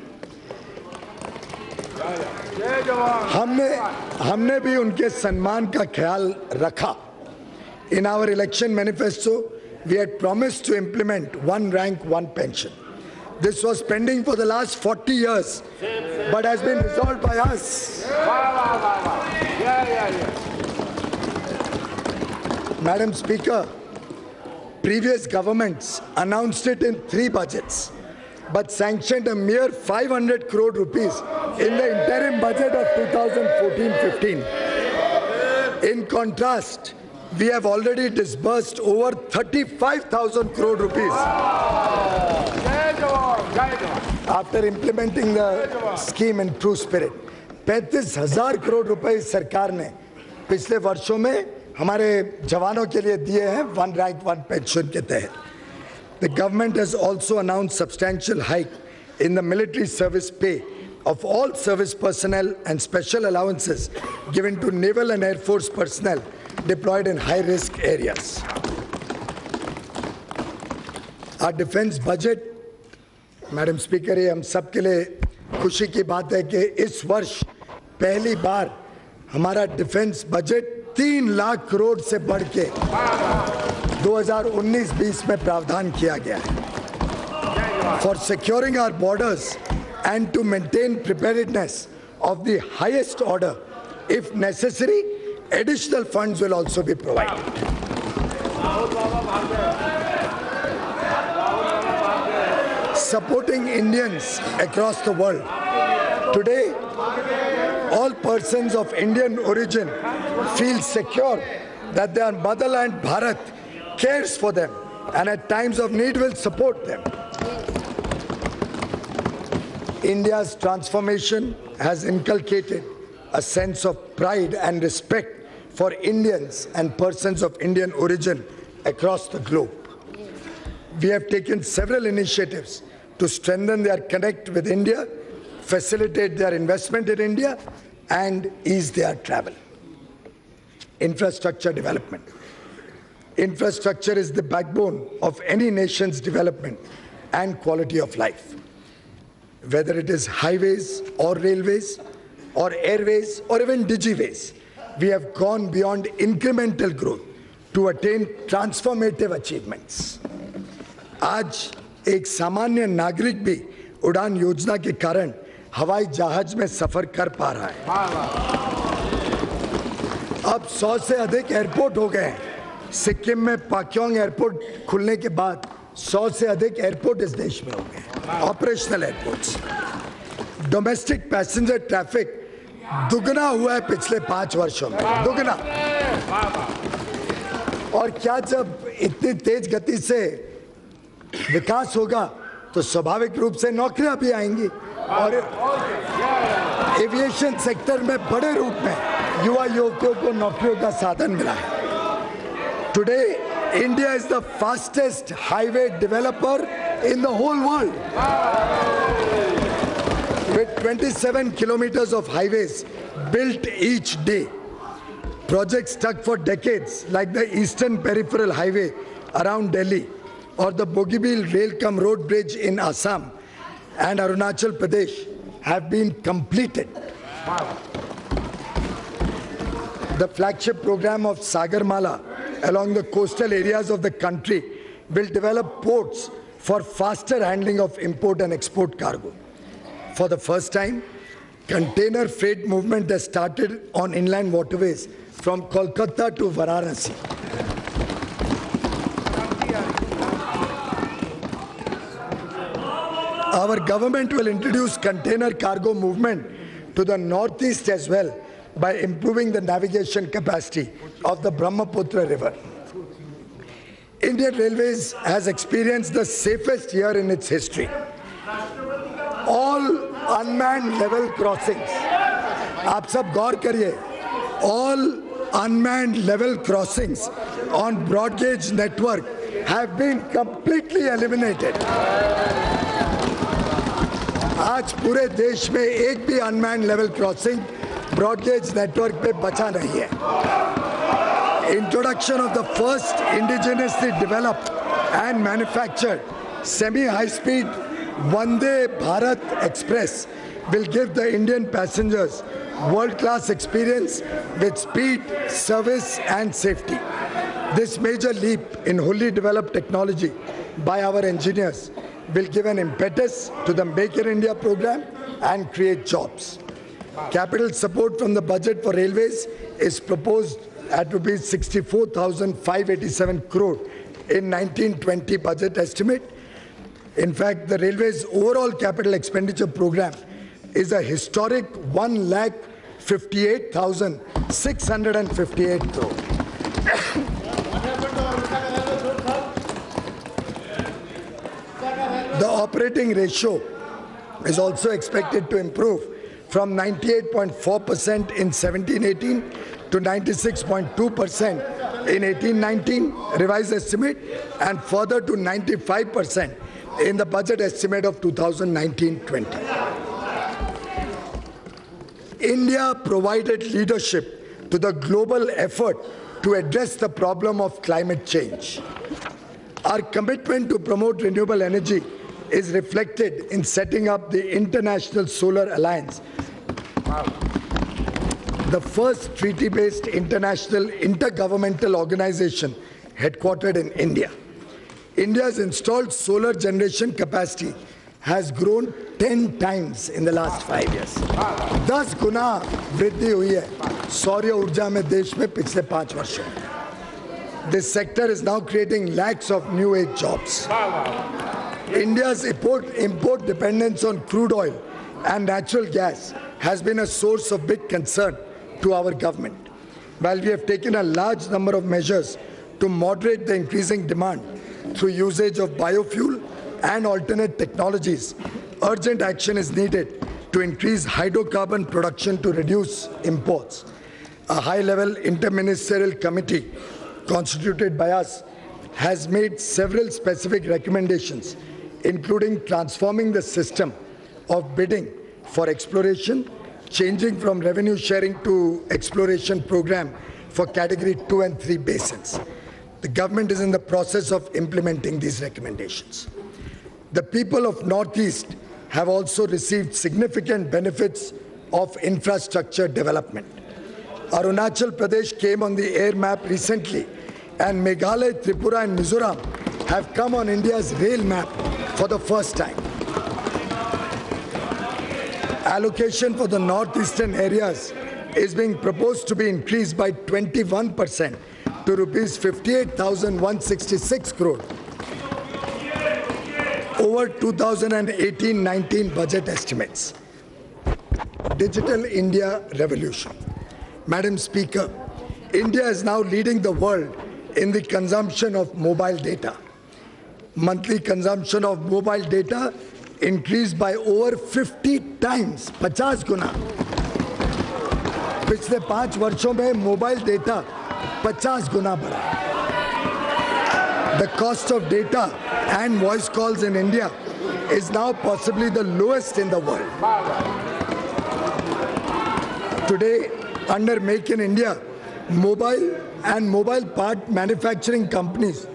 हमने भी उनके सम्मान का ख्याल रखा. In our election manifesto, we had promised to implement one rank, one pension. This was pending for the last 40 years, but has been resolved by us. Madam Speaker, previous governments announced it in 3 budgets, but sanctioned a mere 500 crore rupees in the interim budget of 2014-15. In contrast, we have already disbursed over 35,000 crore rupees. After implementing the scheme in true spirit, 35,000 crore रुपए सरकार ने पिछले वर्षों में हमारे जवानों के लिए दिए हैं वन रैंक वन पेंशन के तहत. The government has also announced substantial hike in the military service pay of all service personnel and special allowances given to naval and air force personnel deployed in high-risk areas. Our defense budget, Madam Speaker, ये हम सब के लिए खुशी की बात है कि इस वर्ष पहली बार हमारा डिफेंस बजट 3 लाख करोड़ से बढ़ के 2019-20 में प्रावधान किया गया है. For securing our borders and to maintain preparedness of the highest order, if necessary, additional funds will also be provided. Supporting Indians across the world. Today, all persons of Indian origin feel secure that their motherland Bharat cares for them and at times of need will support them. India's transformation has inculcated a sense of pride and respect for Indians and persons of Indian origin across the globe. We have taken several initiatives to strengthen their connect with India, facilitate their investment in India, and ease their travel. Infrastructure development. Infrastructure is the backbone of any nation's development and quality of life. Whether it is highways or railways or airways or even digiways, we have gone beyond incremental growth to attain transformative achievements. आज एक सामान्य नागरिक भी उड़ान योजना के कारण हवाई जहाज में सफर कर पा रहा है. अब 100 से अधिक एयरपोर्ट हो गए हैं. सिक्किम में पाक्योंग एयरपोर्ट खुलने के बाद 100 से अधिक एयरपोर्ट इस देश में हो गए, operational airports. Domestic passenger traffic दुगना हुआ है पिछले 5 वर्षों में, दुगना. और क्या जब इतनी तेज गति से विकास होगा तो स्वाभाविक रूप से नौकरियां भी आएंगी और एविएशन सेक्टर में बड़े रूप में युवा युवकों को नौकरियों का साधन मिला है. Today India is the fastest highway developer in the whole world. With 27 kilometers of highways built each day, projects stuck for decades like the Eastern Peripheral Highway around Delhi or the Bogibeel Rail-cum Road Bridge in Assam and Arunachal Pradesh have been completed. The flagship program of Sagarmala along the coastal areas of the country will develop ports for faster handling of import and export cargo. For the first time, container freight movement has started on inland waterways from Kolkata to Varanasi. Our government will introduce container cargo movement to the northeast as well by improving the navigation capacity of the Brahmaputra River. Indian Railways has experienced the safest year in its history. All unmanned level crossings, आप सब गौर करिए, all unmanned level crossings on broad gauge network have been completely eliminated. आज पूरे देश में एक भी unmanned level crossing broad gauge network पे बचा नहीं है। Introduction of the first indigenously developed and manufactured semi-high-speed Vande Bharat Express will give the Indian passengers world-class experience with speed, service and safety. This major leap in wholly developed technology by our engineers will give an impetus to the Make in India program and create jobs. Capital support from the budget for railways is proposed at rupees 64,587 crore in 1920 budget estimate. In fact, the railways overall capital expenditure program is a historic 1,58,658 crore. The operating ratio is also expected to improve from 98.4% in 17-18 to 96.2% in 18-19 revised estimate and further to 95% in the budget estimate of 2019-20. India provided leadership to the global effort to address the problem of climate change. Our commitment to promote renewable energy is reflected in setting up the International Solar Alliance, the first treaty-based international intergovernmental organization headquartered in India. India's installed solar generation capacity has grown 10 times in the last 5 years. 10 गुना वृद्धि हुई है सौर्य ऊर्जा में देश में पिछले 5 वर्षों में. This sector is now creating lakhs of new age jobs. India's import dependence on crude oil and natural gas has been a source of big concern to our government. While we have taken a large number of measures to moderate the increasing demand through usage of biofuel and alternate technologies, urgent action is needed to increase hydrocarbon production to reduce imports. A high-level interministerial committee constituted by us has made several specific recommendations, including transforming the system of bidding for exploration, changing from revenue sharing to exploration program for category 2 and 3 basins. The government is in the process of implementing these recommendations. The people of Northeast have also received significant benefits of infrastructure development. Arunachal Pradesh came on the air map recently, and Meghalaya, Tripura and Mizoram have come on India's rail map for the first time. Allocation for the northeastern areas is being proposed to be increased by 21% to rupees 58,166 crore over 2018-19 budget estimates. Digital India Revolution. Madam Speaker, India is now leading the world in the consumption of mobile data. Monthly consumption of mobile data increased by over 50 times, 50 गुना. पिछले 5 वर्षों में mobile data 50 गुना बढ़ा. The cost of data and voice calls in India is now possibly the lowest in the world. Today, under Make in India, mobile and mobile part manufacturing companies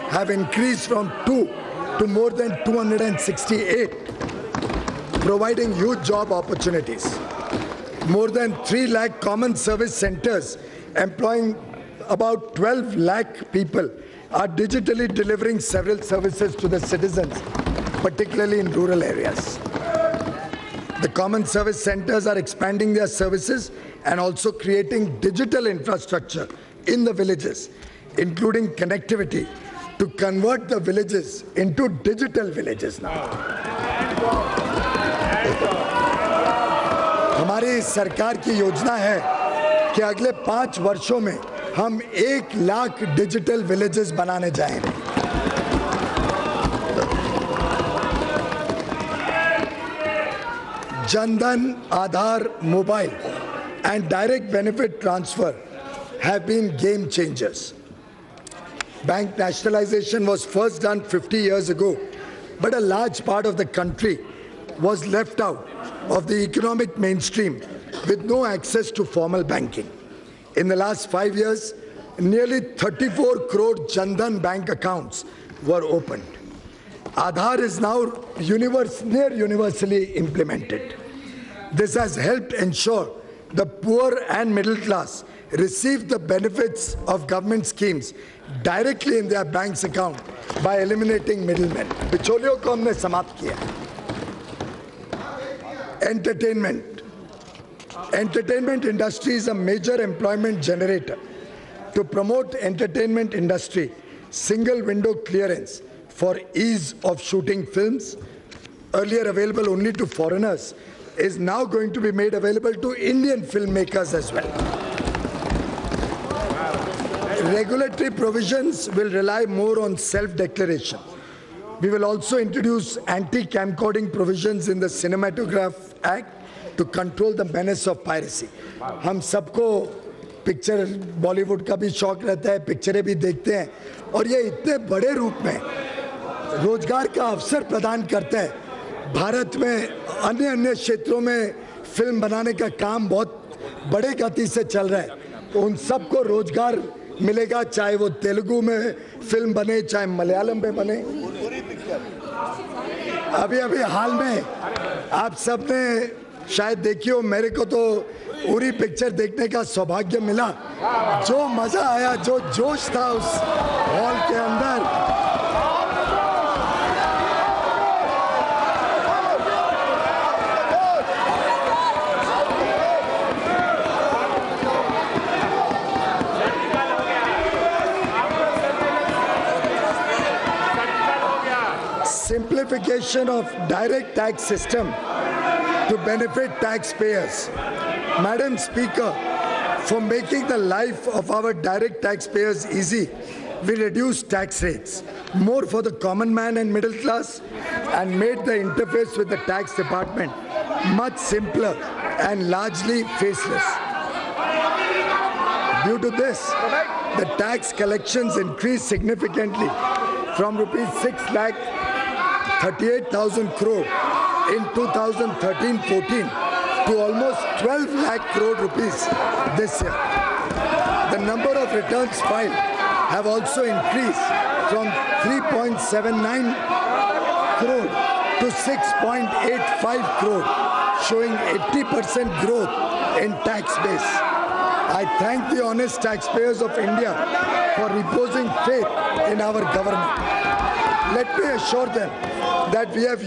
have increased from 2 to more than 268, providing huge job opportunities. More than 3 lakh common service centers employing about 12 lakh people are digitally delivering several services to the citizens, particularly in rural areas. The common service centers are expanding their services and also creating digital infrastructure in the villages, including connectivity to convert the villages into digital villages now. हमारी सरकार की योजना है कि अगले 5 वर्षों में हम 1 लाख डिजिटल विलेजेस बनाने जाएंगे. Jan-Dhan, Aadhaar, mobile and direct benefit transfer have been game changers. Bank nationalization was first done 50 years ago, but a large part of the country was left out of the economic mainstream with no access to formal banking. In the last 5 years, nearly 34 crore Jan Dhan bank accounts were opened. Aadhaar is now near universally implemented. This has helped ensure the poor and middle class receive the benefits of government schemes directly in their bank's account by eliminating middlemen. बिचौलियों को हमने समाप्त किया. Entertainment industry is a major employment generator. To promote entertainment industry, single window clearance for ease of shooting films, earlier available only to foreigners, is now going to be made available to Indian filmmakers as well. Regulatory provisions will rely more on self-declaration. We will also introduce anti-camcording provisions in the Cinematograph Act to control the menace of piracy. हम सबको picture Bollywood का भी शौक रहता है, पिक्चरें भी देखते हैं, और ये इतने बड़े रूप में रोजगार का अवसर प्रदान करता है. भारत में अन्य क्षेत्रों में फिल्म बनाने का काम बहुत बड़े गति से चल रहा है. तो उन सबको रोजगार मिलेगा, चाहे वो तेलुगु में फिल्म बने, चाहे मलयालम में बने. अभी हाल में आप सबने शायद देखी हो, मेरे को तो उरी पिक्चर देखने का सौभाग्य मिला. जो मजा आया, जो जोश था उस हॉल के अंदर, simplification of direct tax system to benefit taxpayers. Madam Speaker, for making the life of our direct taxpayers easy, we reduced tax rates more for the common man and middle class and made the interface with the tax department much simpler and largely faceless. Due to this, the tax collections increased significantly from ₹6,38,000 crore in 2013-14 to almost 12 lakh crore rupees this year. The number of returns filed have also increased from 3.79 crore to 6.85 crore, showing 80% growth in tax base. I thank the honest taxpayers of India for reposing faith in our government. Let me assure them that we have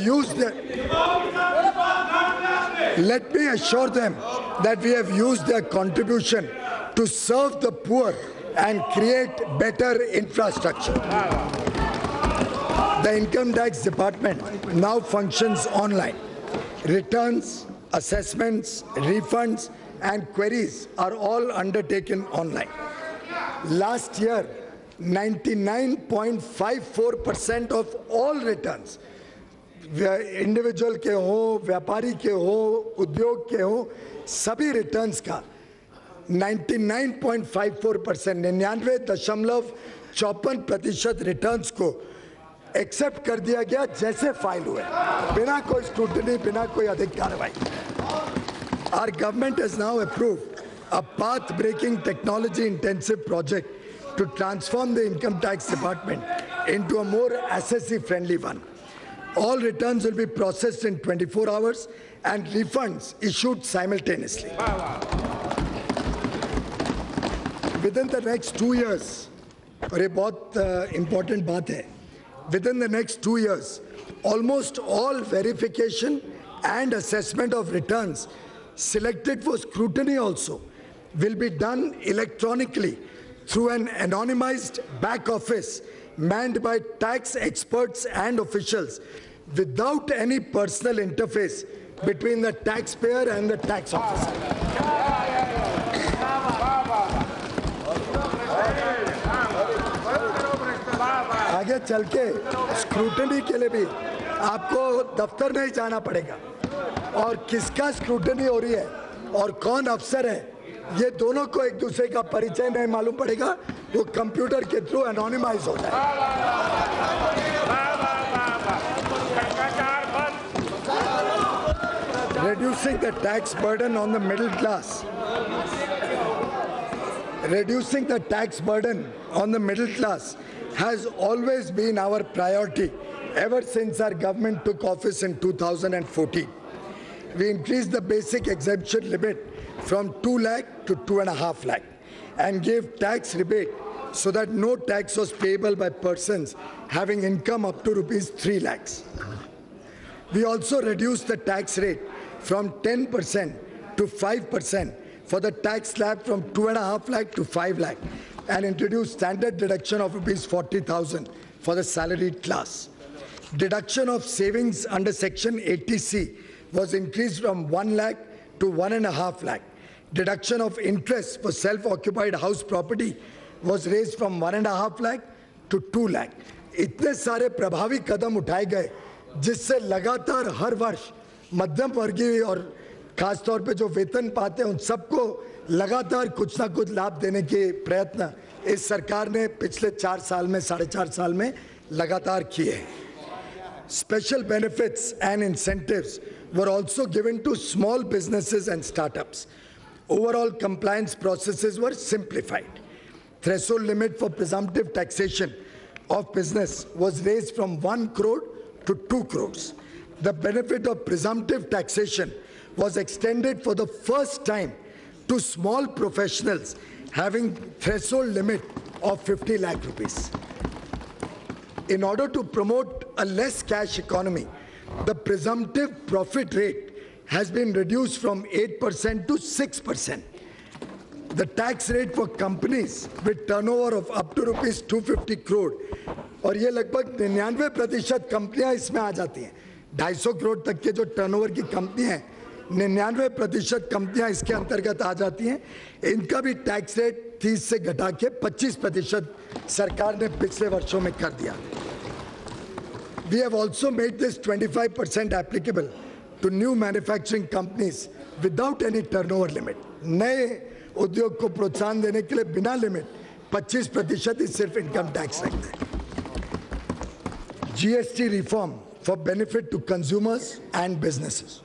used their contribution to serve the poor and create better infrastructure. The Income Tax Department now functions online. Returns, assessments, refunds, and queries are all undertaken online. Last year, 99.54% of all returns, individual के हो, व्यापारी के हो, उद्योग के हो, सभी returns का 99.54%, 99.54% रिटर्न्स को एक्सेप्ट कर दिया गया जैसे फाइल हुए, बिना कोई स्क्रूटनी, बिना कोई अधिक कार्रवाई. Our government has now approved a path-breaking technology-intensive project to transform the Income Tax Department into a more assessee-friendly one. All returns will be processed in 24 hours and refunds issued simultaneously. Within the next 2 years, और ये बहुत important बात है, within the next 2 years, almost all verification and assessment of returns selected for scrutiny also will be done electronically through an anonymized back office manned by tax experts and officials without any personal interface between the taxpayer and the tax officer. आगे चल के scrutiny के लिए भी आपको दफ्तर नहीं जाना पड़ेगा, और किसका स्क्रूटनी हो रही है और कौन अफसर है, ये दोनों को एक दूसरे का परिचय नहीं मालूम पड़ेगा, वो कंप्यूटर के थ्रू एनोनिमाइज हो जाए. reducing the tax burden on the middle class. Reducing the tax burden on the middle class has always been our priority ever since our government took office in 2014. We increased the basic exemption limit from 2 lakh to 2.5 lakh and gave tax rebate so that no tax was payable by persons having income up to rupees 3 lakhs. We also reduced the tax rate from 10% to 5% for the tax slab from 2.5 lakh to 5 lakh and introduced standard deduction of rupees 40,000 for the salaried class. Deduction of savings under Section 80C was increased from 1 lakh to 1.5 lakh. Deduction of interest for self-occupied house property was raised from 1.5 lakh to 2 lakh. इतने सारे प्रभावी कदम उठाए गए जिससे लगातार हर वर्ष मध्यम वर्गीय और खासतौर पे जो वेतन पाते हैं उन सबको लगातार कुछ ना कुछ लाभ देने के प्रयत्न इस सरकार ने पिछले 4 साल में 4.5 साल में लगातार किए हैं. Special benefits and incentives were also given to small businesses and startups. Overall compliance processes were simplified. Threshold limit for presumptive taxation of business was raised from 1 crore to 2 crores. The benefit of presumptive taxation was extended for the first time to small professionals having threshold limit of 50 lakh rupees. In order to promote a less cash economy, the presumptive profit rate has been reduced from 8% to 6%. The tax rate for companies with turnover of up to rupees 250 crore, और ये लगभग 99% कंपनियां इसमें आ जाती हैं. 250 करोड़ तक के जो टर्नओवर की कंपनी हैं 99% कंपनियां इसके अंतर्गत आ जाती हैं. इनका भी टैक्स रेट 30 से घटा के 25% सरकार ने पिछले वर्षों में कर दिया. We have also made this 25% applicable to new manufacturing companies without any turnover limit. नए उद्योग को प्रोत्साहन देने के लिए बिना लिमिट 25% ही सिर्फ इनकम टैक्स रखते हैं. GST reform for benefit to consumers and businesses.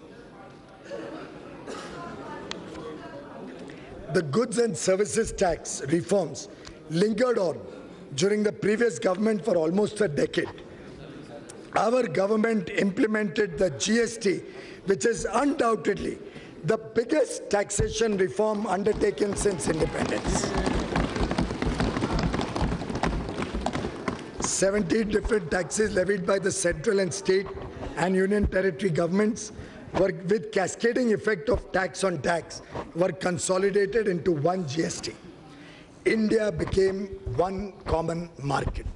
The goods and services tax reforms lingered on during the previous government for almost a decade. Our government implemented the GST, which is undoubtedly the biggest taxation reform undertaken since independence. 70 different taxes levied by the central and state and union territory governments were, with cascading effect of tax on tax, were consolidated into one GST. India became one common market.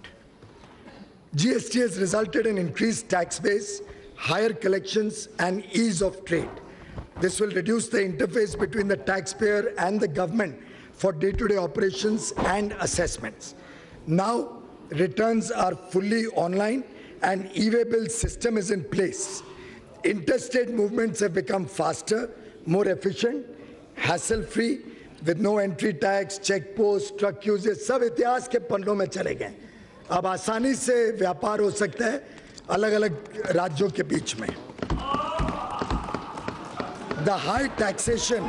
GST has resulted in increased tax base, higher collections, and ease of trade. This will reduce the interface between the taxpayer and the government for day-to-day operations and assessments. Now, returns are fully online and e-way bill system is in place. Interstate movements have become faster, more efficient, hassle-free, with no entry tax, check post, truck use, ये सब इतिहास के पन्नों में चले गए. अब आसानी से व्यापार हो सकता है अलग-अलग राज्यों के बीच में. The high taxation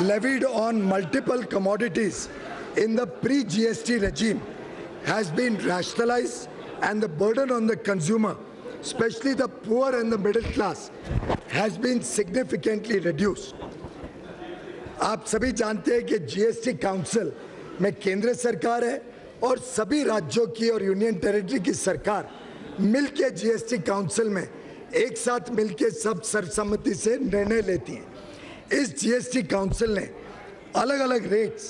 levied on multiple commodities in the pre-GST regime has been rationalized, and the burden on the consumer, especially the poor and the middle class, has been significantly reduced. आप सभी जानते हैं कि GST council में केंद्र सरकार है और सभी राज्यों की और यूनियन टेरिटरी की सरकार मिलके जीएसटी काउंसिल में एक साथ मिलके सब सर्वसम्मति से निर्णय लेती हैं. इस जीएसटी काउंसिल ने अलग-अलग रेट्स,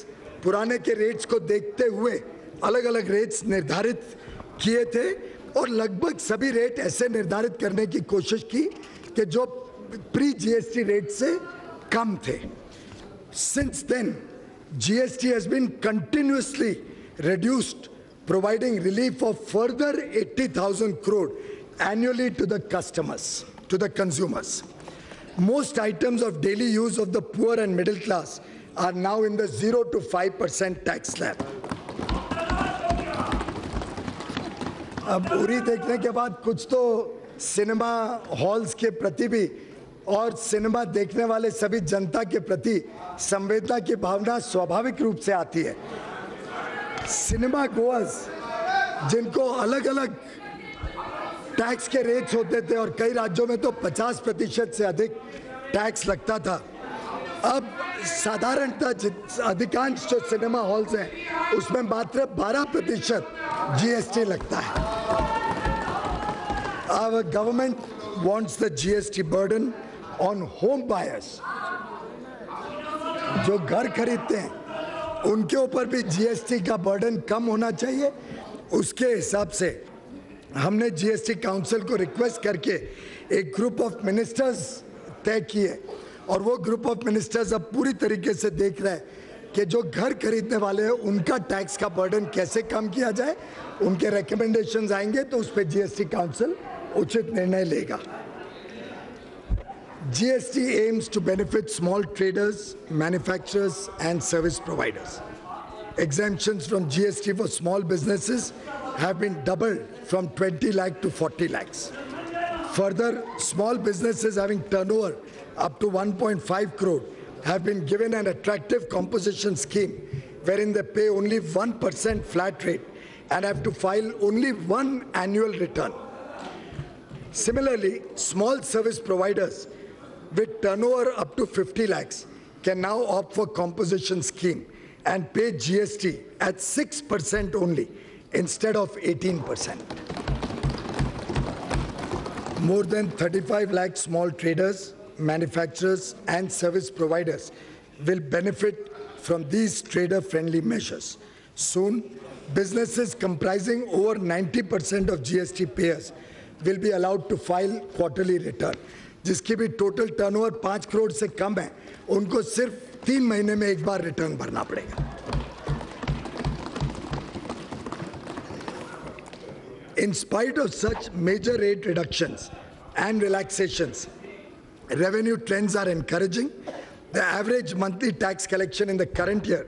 पुराने के रेट्स को देखते हुए अलग-अलग रेट्स निर्धारित किए थे और लगभग सभी रेट ऐसे निर्धारित करने की कोशिश की कि जो प्री जीएसटी रेट से कम थे. Since then, GST has been continuously reduced, providing relief of further 80,000 crore annually to the customers, to the consumers. Most items of daily use of the poor and middle class are now in the 0 to 5% tax slab. अब उरी देखने के बाद कुछ तो cinema halls के प्रति भी और सिनेमा देखने वाले सभी जनता के प्रति संवेदना की भावना स्वाभाविक रूप से आती है। सिनेमा गोअर्स जिनको अलग अलग टैक्स के रेट्स होते थे और कई राज्यों में तो 50% से अधिक टैक्स लगता था, अब साधारणतः अधिकांश जो सिनेमा हॉल्स हैं उसमें मात्र 12% जीएसटी लगता है। Our government wants the GST burden on home buyers, जो घर खरीदते हैं उनके ऊपर भी जीएसटी का बर्डन कम होना चाहिए। उसके हिसाब से हमने जीएसटी काउंसिल को रिक्वेस्ट करके एक ग्रुप ऑफ मिनिस्टर्स तय किए और वो ग्रुप ऑफ मिनिस्टर्स अब पूरी तरीके से देख रहे हैं कि जो घर खरीदने वाले हैं उनका टैक्स का बर्डन कैसे कम किया जाए। उनके रिकमेंडेशंस आएंगे तो उस पर जीएसटी काउंसिल उचित निर्णय लेगा। GST aims to benefit small traders, manufacturers and service providers. Exemptions from GST for small businesses have been doubled from 20 lakh to 40 lakhs. Further, small businesses having turnover up to 1.5 crore have been given an attractive composition scheme wherein they pay only 1% flat rate and have to file only one annual return. Similarly, small service providers with turnover up to 50 lakhs can now opt for composition scheme and pay GST at 6% only instead of 18%. More than 35 lakh small traders, manufacturers and service providers will benefit from these trader-friendly measures. Soon, businesses comprising over 90% of GST payers will be allowed to file quarterly return. जिसकी भी total turnover 5 crore से कम है, उनको सिर्फ 3 महीने में एक बार return भरना पड़ेगा। In spite of such major rate reductions and relaxations, revenue trends are encouraging. The average monthly tax collection in the current year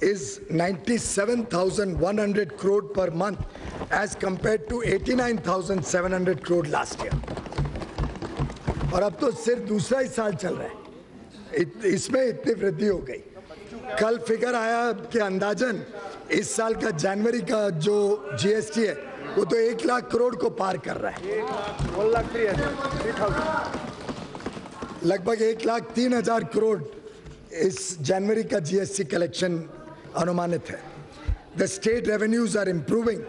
is 97,100 crore per month as compared to 89,700 crore last year. और अब तो सिर्फ दूसरा ही साल चल रहा है, इसमें इतनी वृद्धि हो गई। कल फिगर आया कि अंदाजन इस साल का जनवरी का जो जीएसटी है वो तो 1 लाख करोड़ को पार कर रहा है। लगभग 1,03,000 करोड़ इस जनवरी का जीएसटी कलेक्शन अनुमानित है। The state revenues are improving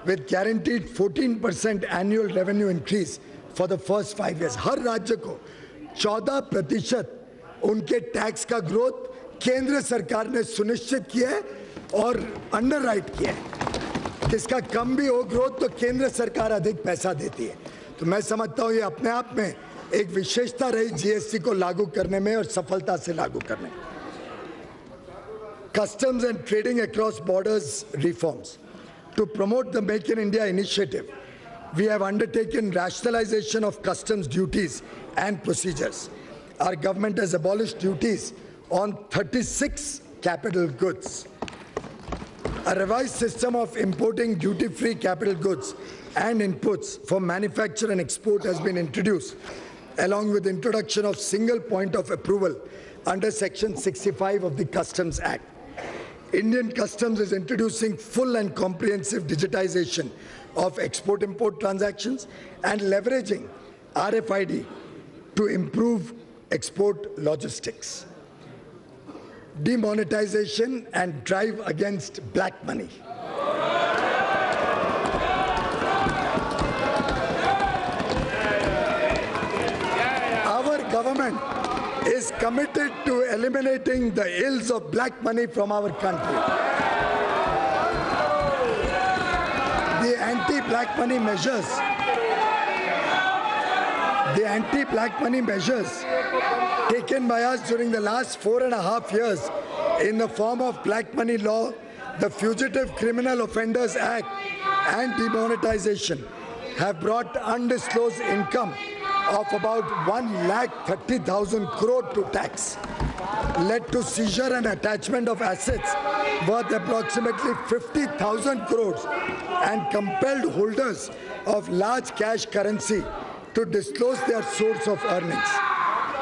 with guaranteed 14% annual revenue increase for the first 5 years. हर राज्य को 14% उनके टैक्स का ग्रोथ केंद्र सरकार ने सुनिश्चित किया है और अंडरराइट किया है। किसका कम भी हो ग्रोथ तो केंद्र सरकार अधिक पैसा देती है। तो मैं समझता हूँ ये अपने आप में एक विशेषता रही जीएसटी को लागू करने में और सफलता से लागू करने में। Customs and trading across borders reforms. To promote the Make in India initiative, we have undertaken rationalization of customs duties and procedures. Our government has abolished duties on 36 capital goods. A revised system of importing duty-free capital goods and inputs for manufacture and export has been introduced, along with introduction of single point of approval under Section 65 of the Customs Act. Indian Customs is introducing full and comprehensive digitization of export-import transactions and leveraging RFID to improve export logistics. Demonetization and drive against black money. Our government is committed to eliminating the ills of black money from our country. The anti-black money measures taken by us during the last 4.5 years in the form of black money law, the Fugitive Criminal Offenders Act and demonetization have brought undisclosed income of about 1,30,000 crore to tax, led to seizure and attachment of assets worth approximately 50,000 crores and compelled holders of large cash currency to disclose their source of earnings.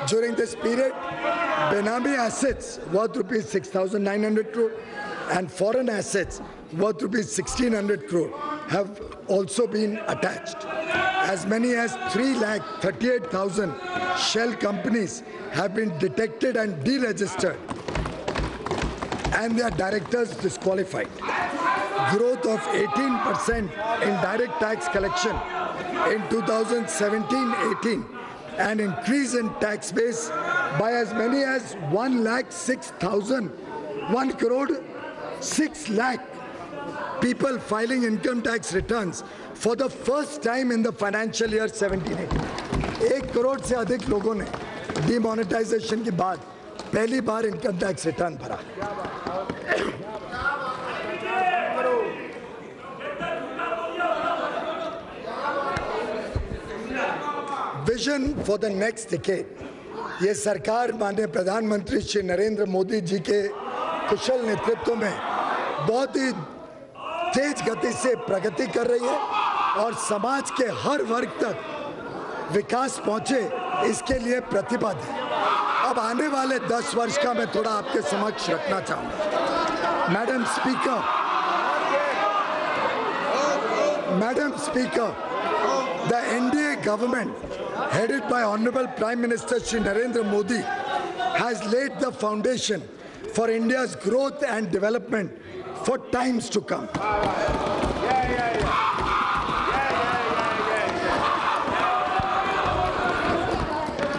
During this period, Benami assets worth rupees 6,900 crore and foreign assets worth rupees 1,600 crore have also been attached. As many as 3,38,000 shell companies have been detected and deregistered and their directors disqualified. Growth of 18% in direct tax collection in 2017-18 and increase in tax base by as many as 1,06,000, 1 crore 6 lakh people filing income tax returns for the first time in the financial year 17-18. 1 crore से अधिक लोगों ने demonetisation के बाद पहली बार income tax return भरा. Vision for the next decade. ये सरकार माननीय प्रधानमंत्री श्री नरेंद्र मोदी जी के कुशल नेतृत्व में बहुत ही तेज गति से प्रगति कर रही है और समाज के हर वर्ग तक विकास पहुंचे इसके लिए प्रतिबद्ध है. अब आने वाले 10 वर्ष का मैं थोड़ा आपके समक्ष रखना चाहूंगा. Madam speaker, the NDA government headed by Honorable Prime Minister Shri Narendra Modi has laid the foundation for India's growth and development for times to come.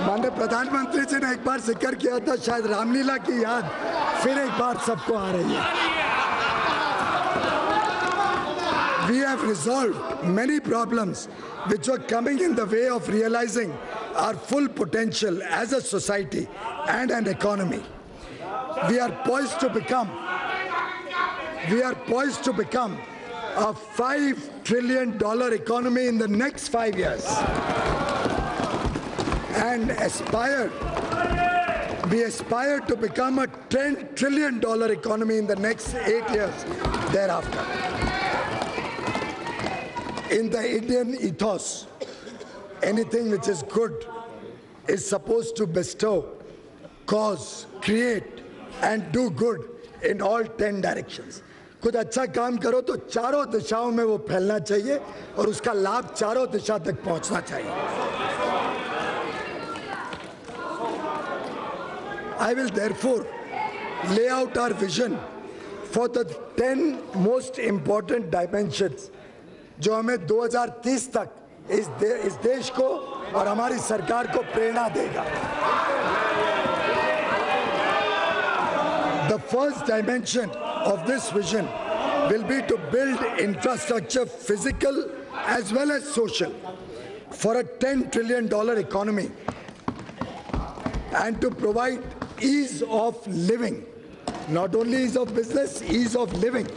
माननीय प्रधानमंत्री जी ने एक बार जिक्र किया था, शायद रामलीला की याद फिर एक बार सबको आ रही है. We have resolved many problems which were coming in the way of realizing our full potential as a society and an economy. We are poised to become a $5 trillion economy in the next 5 years and we aspire to become a $10 trillion economy in the next 8 years thereafter. In the Indian ethos, anything which is good is supposed to bestow, cause, create and do good in all 10 directions. कुछ अच्छा काम करो तो चारों दिशाओं में वो फैलना चाहिए और उसका लाभ चारों दिशा तक पहुंचना चाहिए. I will therefore lay out our vision for the 10 most important dimensions जो हमें 2030 तक इस देश को और हमारी सरकार को प्रेरणा देगा. The first dimension of this vision will be to build infrastructure, physical as well as social, for a $10 trillion economy and to provide ease of living, not only ease of business, ease of living.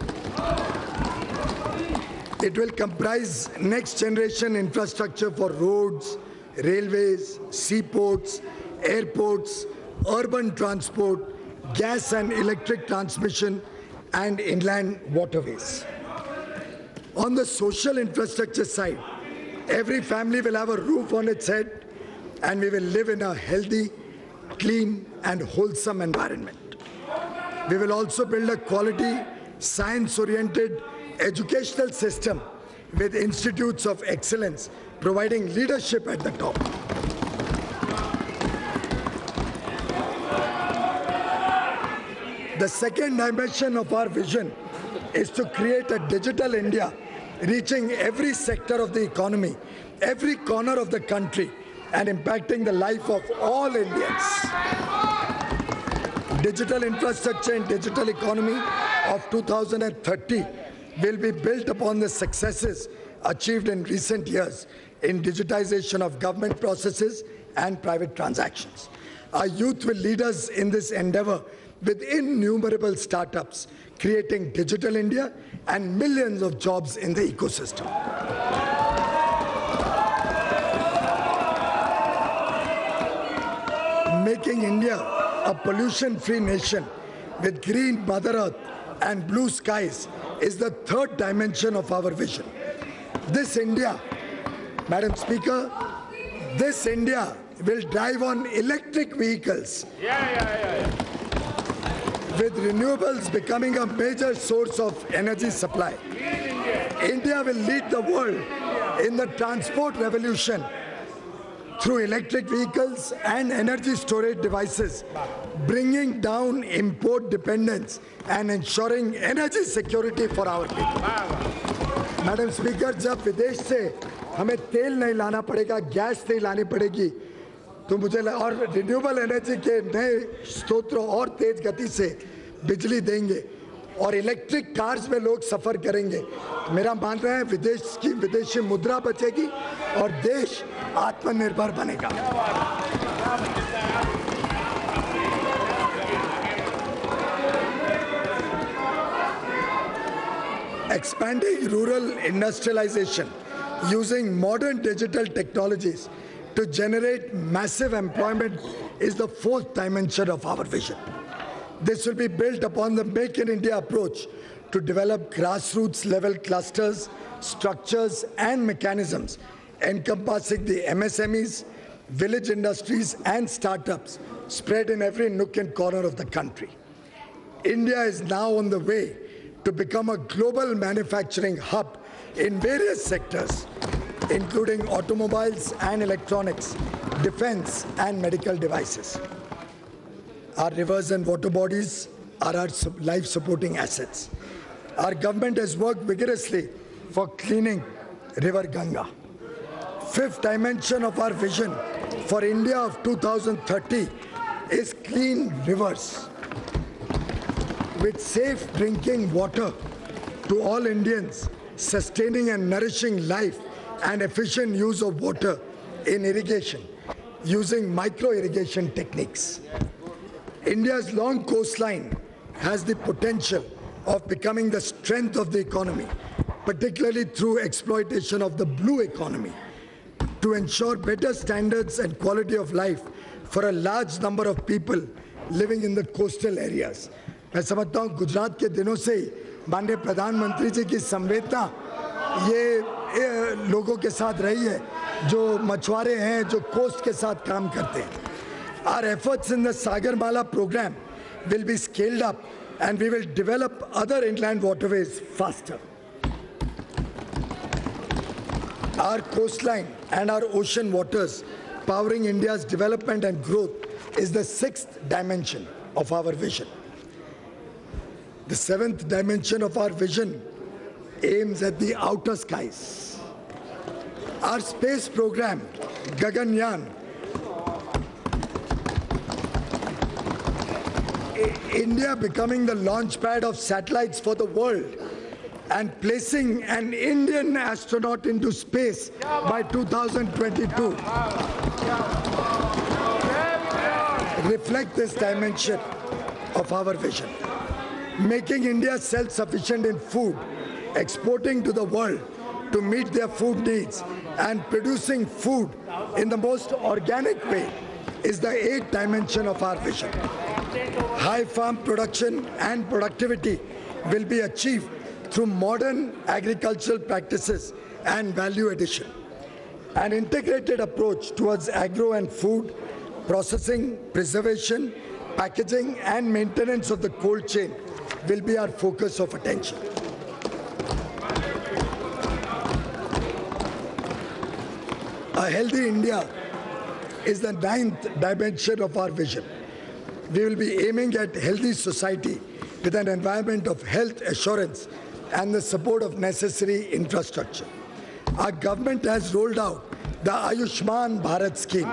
It will comprise next generation infrastructure for roads, railways, seaports, airports, urban transport, gas and electric transmission, and inland waterways. On the social infrastructure side, every family will have a roof on its head and we will live in a healthy, clean, and wholesome environment. We will also build a quality, science-oriented educational system with institutes of excellence providing leadership at the top. The second dimension of our vision is to create a digital India reaching every sector of the economy, every corner of the country, and impacting the life of all Indians. Digital infrastructure and digital economy of 2030 will be built upon the successes achieved in recent years in digitization of government processes and private transactions. Our youth will lead us in this endeavor with innumerable startups, creating digital India and millions of jobs in the ecosystem. Making India a pollution-free nation with green Mother Earth and blue skies is the third dimension of our vision. This India, Madam Speaker, this India will drive on electric vehicles, with renewables becoming a major source of energy supply. India will lead the world in the transport revolution through electric vehicles and energy storage devices, bringing down import dependence and ensuring energy security for our people. Madam Speaker, जब विदेश से हमें तेल नहीं लाना पड़ेगा, gas नहीं लानी पड़ेगी, तो मुझे और रिन्यूएबल एनर्जी के नए स्रोतों और तेज गति से बिजली देंगे और इलेक्ट्रिक कार्स में लोग सफर करेंगे, तो मेरा मानना है विदेशी मुद्रा बचेगी और देश आत्मनिर्भर बनेगा। Expanding rural industrialization using modern digital technologies to generate massive employment is the fourth dimension of our vision. This will be built upon the Make in India approach to develop grassroots level clusters, structures and mechanisms encompassing the MSMEs, village industries and startups spread in every nook and corner of the country. India is now on the way to become a global manufacturing hub in various sectors, including automobiles and electronics, defense and medical devices. Our rivers and water bodies are our life-supporting assets. Our government has worked vigorously for cleaning River Ganga. Fifth dimension of our vision for India of 2030 is clean rivers with safe drinking water to all Indians, sustaining and nourishing life and efficient use of water in irrigation using micro-irrigation techniques. India's long coastline has the potential of becoming the strength of the economy, particularly through exploitation of the blue economy, to ensure better standards and quality of life for a large number of people living in the coastal areas. मैं समझता हूँ गुजरात के दिनों से ही माननीय प्रधानमंत्री जी की संवेदना ये लोगों के साथ रही है जो मछुआरे हैं, जो कोस्ट के साथ काम करते हैं. Our efforts in the Sagarmala program will be scaled up and we will develop other inland waterways faster. Our coastline and our ocean waters powering India's development and growth is the sixth dimension of our vision. The seventh dimension of our vision aims at the outer skies. Our space program, Gaganyaan, India becoming the launch pad of satellites for the world and placing an Indian astronaut into space by 2022 reflect this dimension of our vision. Making India self-sufficient in food, exporting to the world to meet their food needs and producing food in the most organic way is the eighth dimension of our vision. High farm production and productivity will be achieved through modern agricultural practices and value addition. An integrated approach towards agro and food, processing, preservation, packaging and maintenance of the cold chain will be our focus of attention. A healthy India is the ninth dimension of our vision. We will be aiming at healthy society with an environment of health assurance and the support of necessary infrastructure. Our government has rolled out the Ayushman Bharat scheme.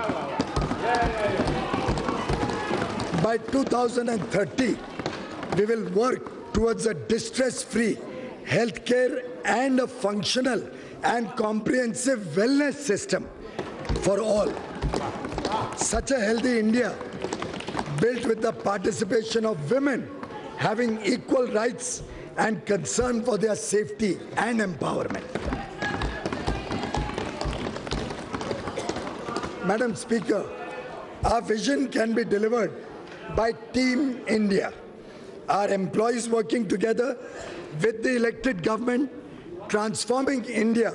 By 2030, we will work towards a distress-free healthcare and a functional and comprehensive wellness system for all. Such a healthy India, built with the participation of women, having equal rights and concern for their safety and empowerment. Madam Speaker, our vision can be delivered by Team India, our employees working together with the elected government, transforming India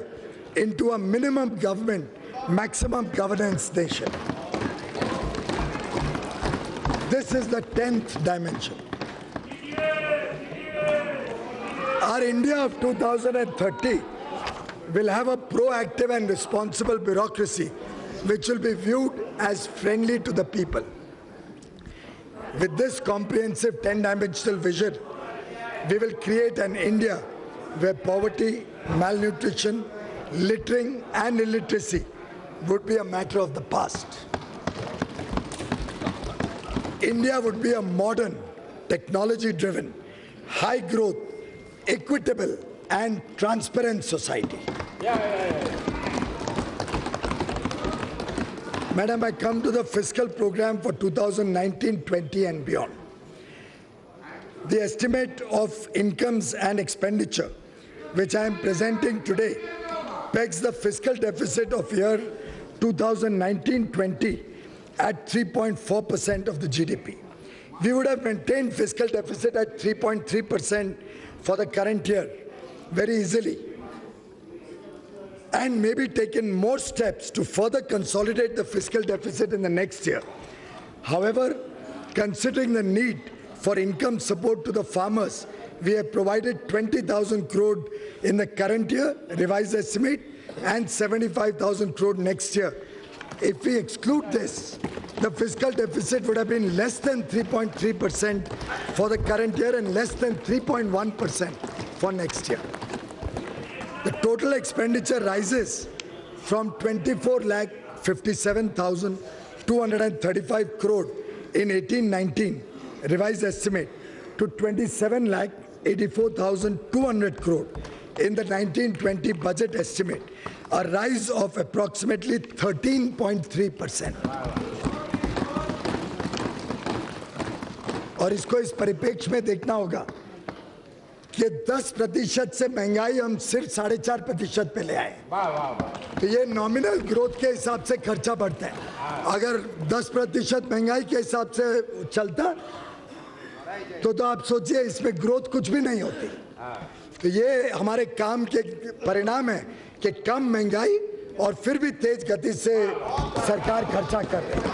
into a minimum government, maximum governance nation. This is the 10th dimension. Our India of 2030 will have a proactive and responsible bureaucracy which will be viewed as friendly to the people. With this comprehensive 10-dimensional vision, we will create an India where poverty, malnutrition, littering and illiteracy would be a matter of the past. India would be a modern, technology-driven, high-growth, equitable and transparent society. Madam, I come to the fiscal program for 2019-20 and beyond. The estimate of incomes and expenditure, which I am presenting today, pegs the fiscal deficit of year 2019-20 at 3.4% of the GDP. We would have maintained fiscal deficit at 3.3% for the current year very easily, and maybe taken more steps to further consolidate the fiscal deficit in the next year. However, considering the need for income support to the farmers, we have provided 20,000 crore in the current year, revised estimate, and 75,000 crore next year. If we exclude this, the fiscal deficit would have been less than 3.3% for the current year and less than 3.1% for next year. The total expenditure rises from 24,57,235 crore in 18-19 revised estimate to 27,84,200 crore in the 19-20 budget estimate, a rise of approximately 13.3%. और इसको इस परिप्रेक्ष्य में देखना होगा कि 10% से महंगाई हम सिर्फ 4.5% पे ले आए, तो ये नॉमिनल ग्रोथ के हिसाब से खर्चा बढ़ता है। अगर 10% महंगाई के हिसाब से चलता तो आप सोचिए इसमें ग्रोथ कुछ भी नहीं होती। तो ये हमारे काम के परिणाम है कि कम महंगाई और फिर भी तेज गति से सरकार खर्चा कर रही है।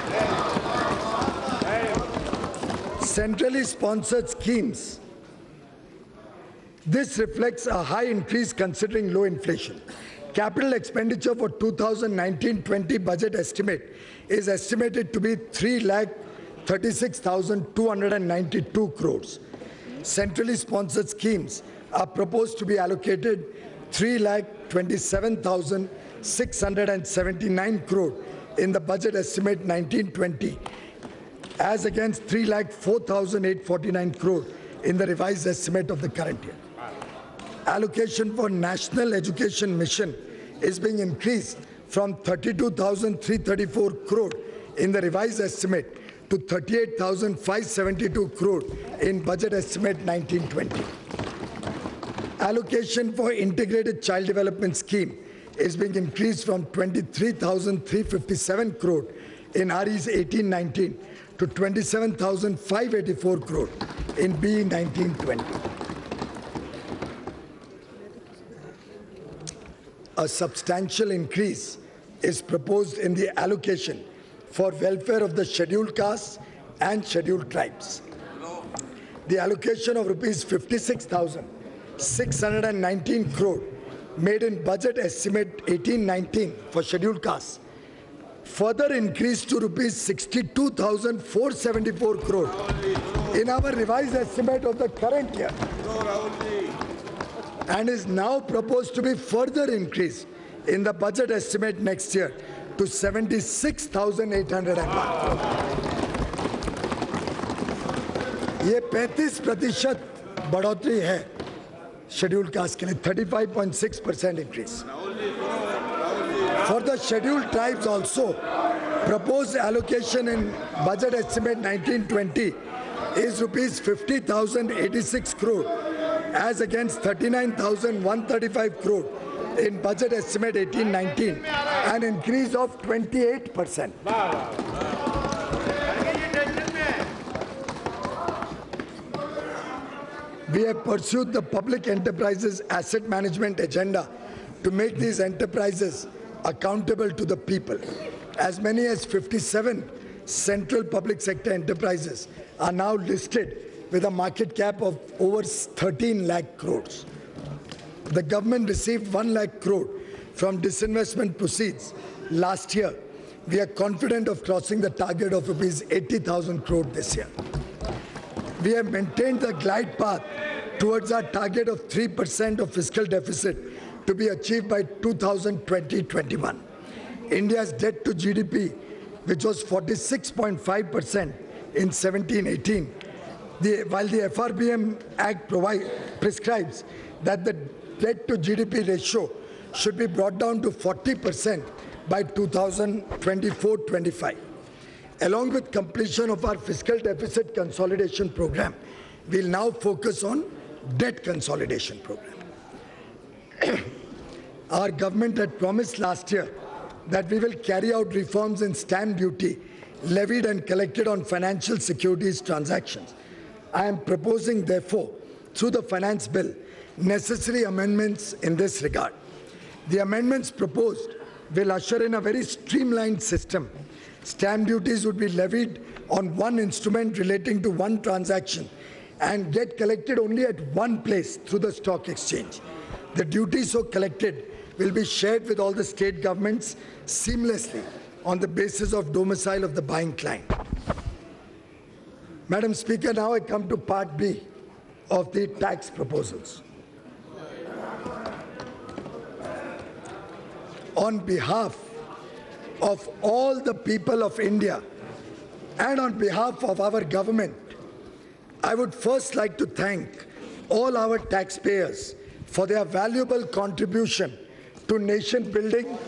Centrally sponsored schemes. This reflects a high increase considering low inflation. Capital expenditure for 2019-20 budget estimate is estimated to be 3,36,292 crores. Centrally sponsored schemes are proposed to be allocated 3,27,679 crore in the budget estimate 19-20, as against 3,04,849 crore in the revised estimate of the current year. Allocation for National Education Mission is being increased from 32,334 crore in the revised estimate to 38,572 crore in budget estimate 19-20. Allocation for Integrated Child Development Scheme is being increased from 23,357 crore in RE's 18-19 to 27,584 crore in BE 19-20. A substantial increase is proposed in the allocation for welfare of the scheduled castes and scheduled tribes. The allocation of rupees 56,619 crore made in budget estimate 18-19 for scheduled castes further increased to rupees 62,474 crore in our revised estimate of the current year, and is now proposed to be further increased in the budget estimate next year to 76,801 crore. ये 35% बढ़ोतरी है scheduled caste के लिए, 35.6% increase. For the scheduled tribes also, proposed allocation in budget estimate 19-20 is rupees 50,086 crore as against 39,135 crore in budget estimate 18-19, an increase of 28%. We have pursued the public enterprises asset management agenda to make these enterprises accountable to the people. As many as 57 central public sector enterprises are now listed with a market cap of over 13 lakh crores. The government received 1 lakh crore from disinvestment proceeds last year. We are confident of crossing the target of rupees 80,000 crore this year. We have maintained the glide path towards our target of 3% of fiscal deficit to be achieved by 2020-21. India's debt to GDP, which was 46.5% in 17-18, while the FRBM Act prescribes that the debt to GDP ratio should be brought down to 40% by 2024-25. Along with completion of our fiscal deficit consolidation program, we'll now focus on debt consolidation program. Our government had promised last year that we will carry out reforms in stamp duty levied and collected on financial securities transactions. I am proposing, therefore, through the finance bill, necessary amendments in this regard. The amendments proposed will usher in a very streamlined system. Stamp duties would be levied on one instrument relating to one transaction and get collected only at one place through the stock exchange. The duties so collected will be shared with all the state governments seamlessly on the basis of domicile of the buying client. Madam Speaker, now I come to Part B of the tax proposals. On behalf of all the people of India and on behalf of our government, I would first like to thank all our taxpayers for their valuable contribution to nation building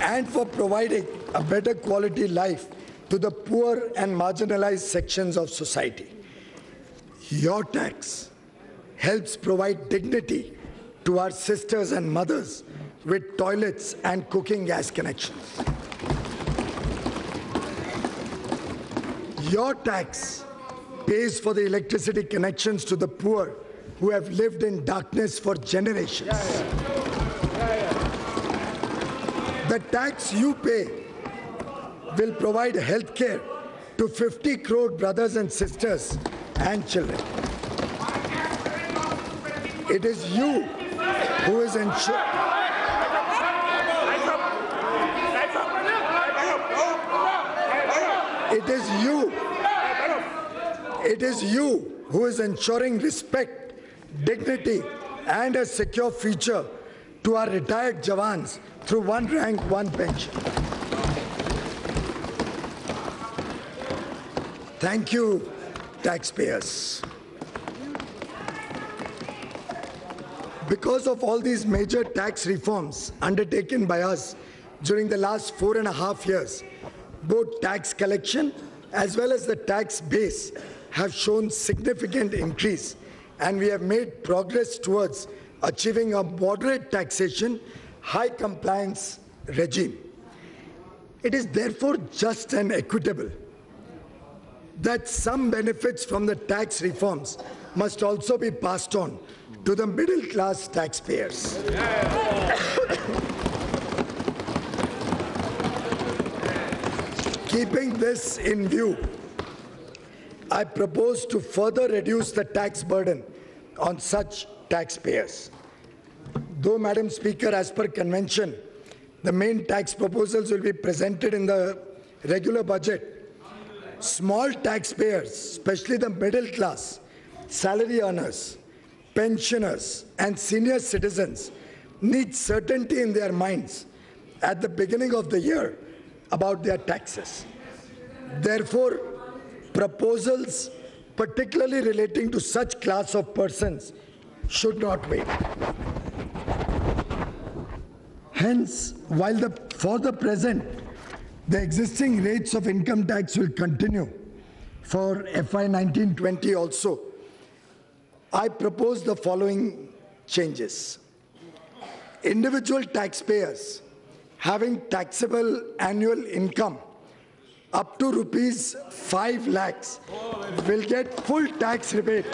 and for providing a better quality life to the poor and marginalized sections of society. Your tax helps provide dignity to our sisters and mothers with toilets and cooking gas connections. Your tax pays for the electricity connections to the poor who have lived in darkness for generations. The tax you pay will provide health care to 50 crore brothers and sisters and children. It is you who is ensuring. It is you who is ensuring respect, dignity, and a secure future to our retired Jawans through one rank, one pension. Thank you, taxpayers. Because of all these major tax reforms undertaken by us during the last 4.5 years, both tax collection as well as the tax base have shown significant increase, and we have made progress towards achieving a moderate taxation, high compliance regime. It is therefore just and equitable that some benefits from the tax reforms must also be passed on to the middle class taxpayers. Keeping this in view, I propose to further reduce the tax burden on such taxpayers. Though, Madam Speaker, as per convention, the main tax proposals will be presented in the regular budget, small taxpayers, especially the middle class, salary earners, pensioners, and senior citizens need certainty in their minds at the beginning of the year about their taxes. Therefore, proposals particularly relating to such class of persons should not wait. Hence, while for the present, the existing rates of income tax will continue for FY 19-20 also, I propose the following changes. Individual taxpayers having taxable annual income up to rupees 5 lakhs will get full tax rebate.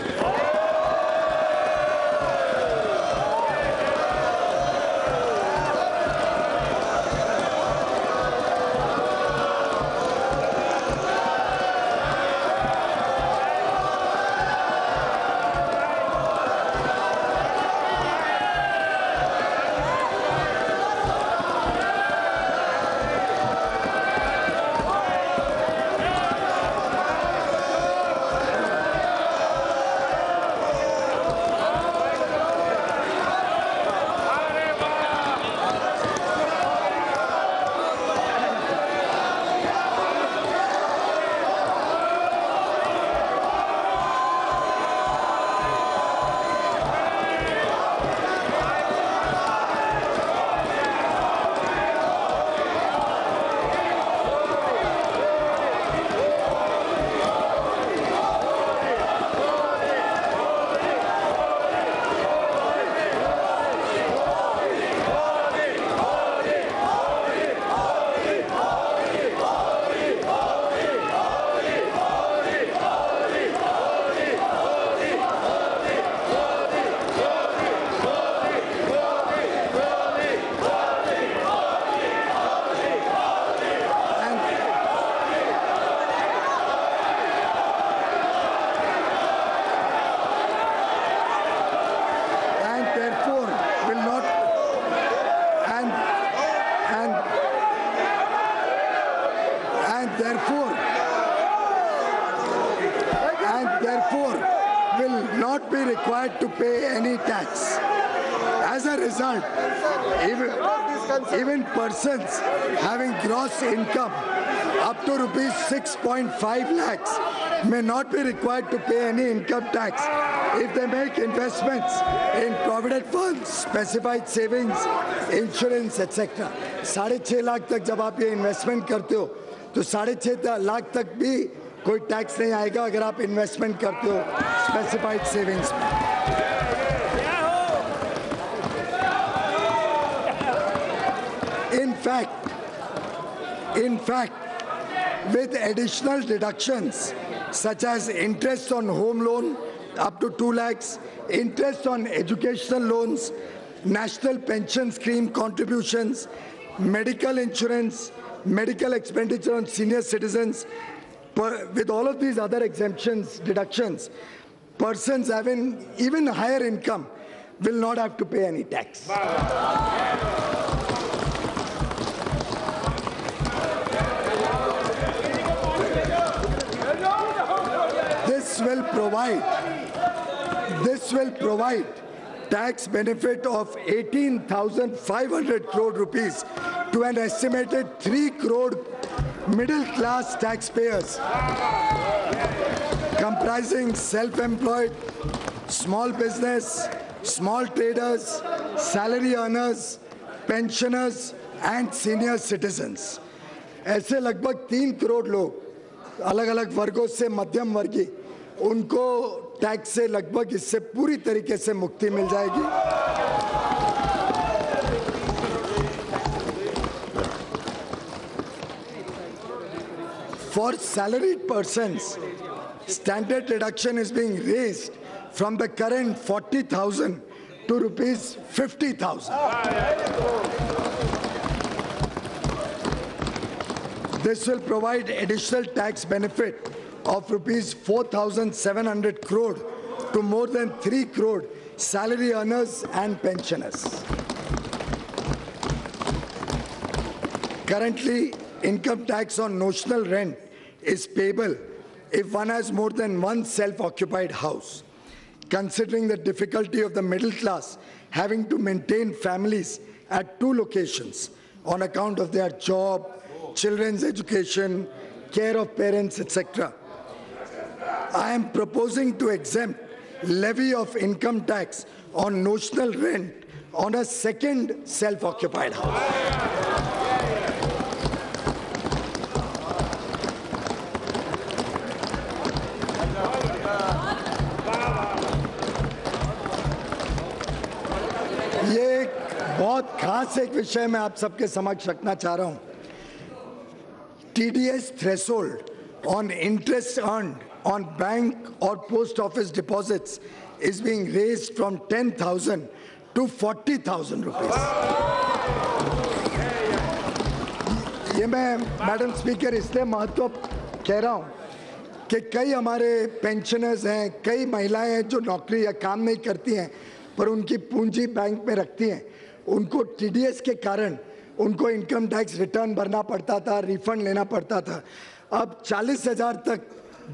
not be required to pay any tax. As a result, even persons having gross income up to rupees 6.5 lakhs may not be required to pay any income tax if they make investments in provident funds, specified savings, insurance, etc. 6.5 lakh तक जब आप ये investment करते हो तो 6.5 लाख तक भी कोई टैक्स नहीं आएगा अगर आप इन्वेस्टमेंट करते हो स्पेसिफाइड सेविंग्स में. In fact, with additional deductions such as interest on home loan up to 2 lakhs, interest on educational loans, national pension scheme contributions, medical insurance, medical expenditure on senior citizens, with all of these other exemptions, deductions, persons having even higher income will not have to pay any tax. This will provide tax benefit of 18,500 crore rupees to an estimated 3 crore middle-class taxpayers comprising self-employed, small business, small traders, salary earners, pensioners and senior citizens. ऐसे लगभग 3 करोड़ लोग अलग-अलग वर्गों से मध्यम वर्गीय उनको tax से लगभग इससे पूरी तरीके से मुक्ति मिल जाएगी. For salaried persons, standard deduction is being raised from the current 40,000 to rupees 50,000. This will provide additional tax benefit of rupees 4,700 crore to more than 3 crore salary earners and pensioners. Currently, income tax on notional rent is payable if one has more than one self-occupied house. Considering the difficulty of the middle class having to maintain families at 2 locations on account of their job, children's education, care of parents, etc., I am proposing to exempt levy of income tax on notional rent on a second self-occupied house. ये बहुत खास एक विषय मैं आप सबके समक्ष रखना चाह रहा हूं. TDS threshold on interest earned on bank or post office deposits is being raised from 10,000 to 40,000 rupees. ये मैं मैडम स्पीकर इसलिए महत्व कह रहा हूँ कि कई हमारे पेंशनर्स हैं, कई महिलाएं हैं जो नौकरी या काम नहीं करती हैं पर उनकी पूंजी बैंक में रखती हैं. उनको TDS के कारण उनको इनकम टैक्स रिटर्न भरना पड़ता था, रिफंड लेना पड़ता था. अब 40,000 तक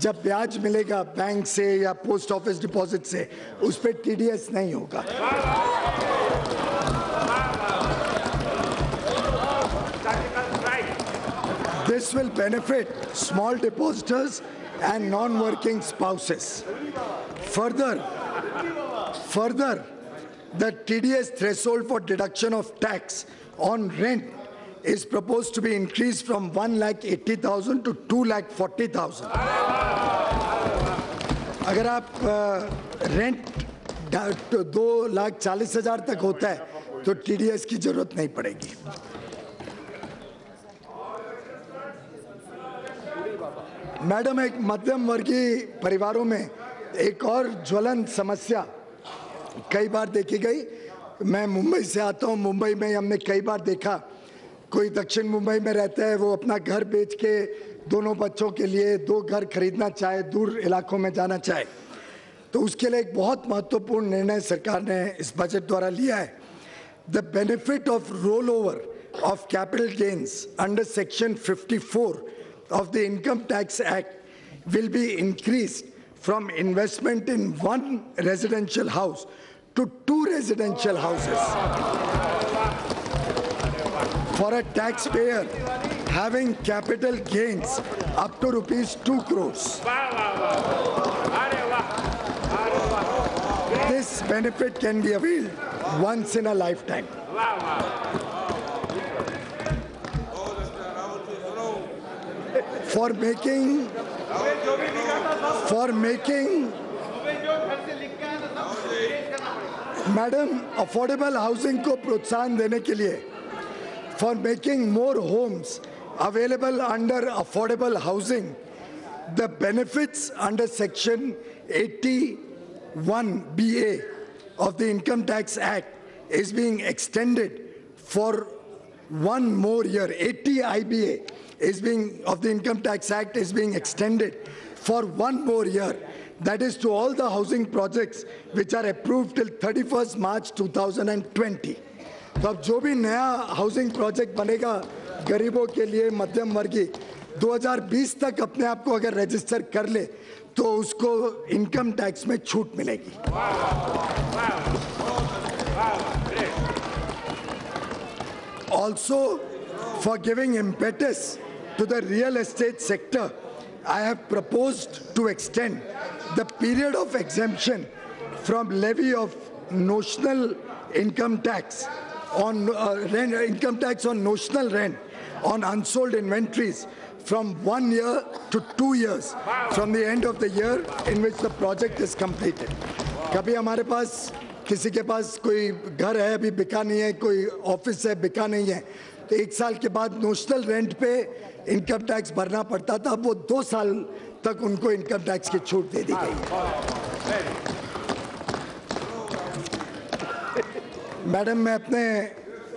जब ब्याज मिलेगा बैंक से या पोस्ट ऑफिस डिपॉजिट से, उस पर TDS नहीं होगा. This will benefit small depositors and non-working spouses. Further, the TDS threshold for deduction of tax on rent is proposed to be increased from 1,80,000 to 2,40,000. अगर आप रेंट 2,40,000 तक होता है तो TDS की जरूरत नहीं पड़ेगी. मैडम, एक मध्यम वर्गीय परिवारों में एक और ज्वलंत समस्या कई बार देखी गई. मैं मुंबई से आता हूं. मुंबई में हमने कई बार देखा कोई दक्षिण मुंबई में रहता है, वो अपना घर बेच के दोनों बच्चों के लिए 2 घर खरीदना चाहे, दूर इलाकों में जाना चाहे, तो उसके लिए एक बहुत महत्वपूर्ण निर्णय सरकार ने इस बजट द्वारा लिया है. The benefit of roll over of capital gains under section 54 of the Income Tax Act will be increased from investment in one residential house to 2 residential houses. For a taxpayer having capital gains up to rupees 2 crores. This benefit can be availed once in a lifetime. For making madam affordable housing को प्रोत्साहन देने के लिए for making more homes available under affordable housing, the benefits under section 81BA of the Income Tax Act is being extended for 1 more year. 80 IBA of the Income Tax Act is being extended for 1 more year. That is to all the housing projects which are approved till 31st March 2020. तो अब जो भी नया housing project बनेगा गरीबों के लिए मध्यम वर्गीय 2020 तक अपने आप को अगर रजिस्टर कर ले तो उसको इनकम टैक्स में छूट मिलेगी. Also, for giving impetus to the real estate sector, I have proposed to extend the period of exemption from levy of notional income tax on income tax on notional rent on unsold inventories from 1 year to 2 years from the end of the year in which the project is completed. कभी हमारे पास किसी के पास कोई घर है अभी बिका नहीं है, कोई ऑफिस है बिका नहीं है, तो 1 साल के बाद नोशनल रेंट पे इनकम टैक्स भरना पड़ता था. अब वो 2 साल तक उनको इनकम टैक्स की छूट दे दी गई है. मैडम, मैं अपने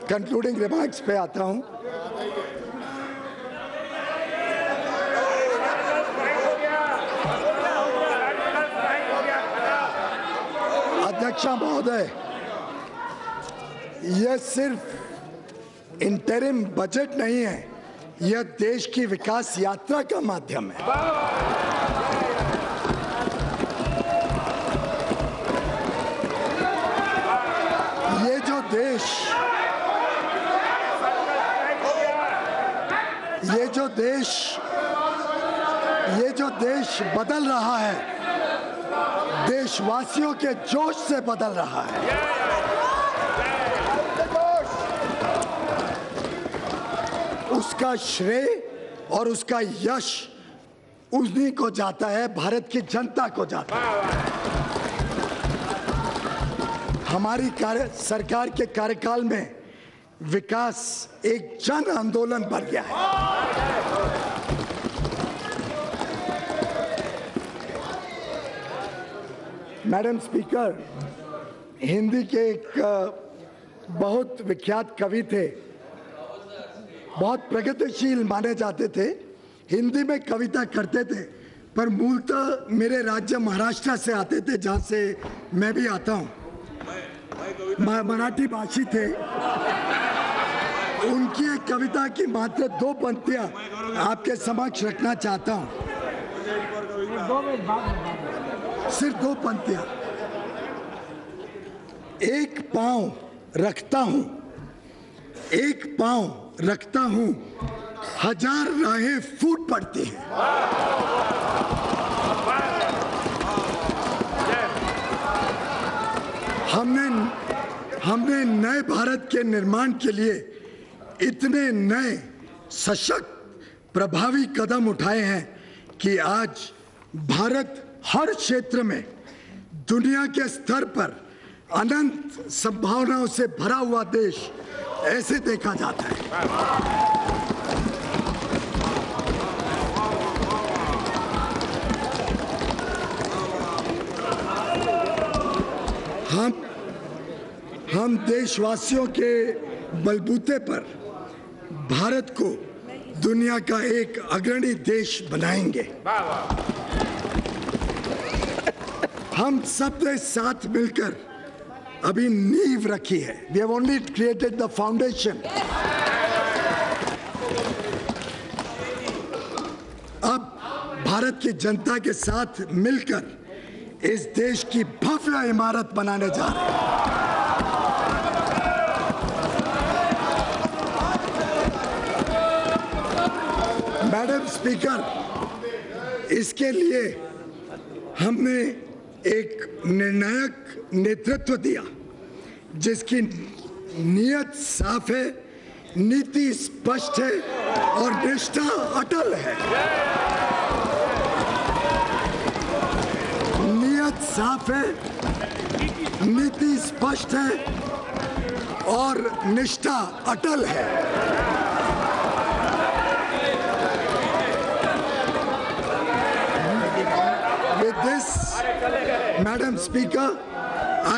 कंक्लूडिंग रिमार्क्स पे आता हूं. अध्यक्षा महोदय, यह सिर्फ इंटरिम बजट नहीं है, यह देश की विकास यात्रा का माध्यम है. ये जो देश बदल रहा है, देशवासियों के जोश से बदल रहा है. उसका श्रेय और उसका यश उन्हीं को जाता है, भारत की जनता को जाता है. हमारी सरकार के कार्यकाल में विकास एक जन आंदोलन बन गया है. मैडम स्पीकर, हिंदी के एक बहुत विख्यात कवि थे, बहुत प्रगतिशील माने जाते थे, हिंदी में कविता करते थे, पर मूलतः मेरे राज्य महाराष्ट्र से आते थे, जहाँ से मैं भी आता हूँ. मराठी भाषी थे. उनकी एक कविता की मात्र 2 पंक्तियां आपके समक्ष रखना चाहता हूं. सिर्फ 2 पंक्तियां. एक पांव रखता हूं, एक पांव रखता हूं, 1000 राहें फूट पड़ती हैं. हमने नए भारत के निर्माण के लिए इतने नए सशक्त प्रभावी कदम उठाए हैं कि आज भारत हर क्षेत्र में दुनिया के स्तर पर अनंत संभावनाओं से भरा हुआ देश ऐसे देखा जाता है. हम देशवासियों के बलबूते पर भारत को दुनिया का एक अग्रणी देश बनाएंगे. हम सब ने साथ मिलकर अभी नींव रखी है. We have only created the foundation. अब भारत भारत की जनता के साथ मिलकर इस देश की भव्य इमारत बनाने जा रहे हैं। मैडम स्पीकर, इसके लिए हमने एक निर्णायक नेतृत्व दिया जिसकी नीयत साफ है, नीति स्पष्ट है और निष्ठा अटल है। नीयत साफ है, नीति स्पष्ट है और निष्ठा अटल है। With this, Madam Speaker,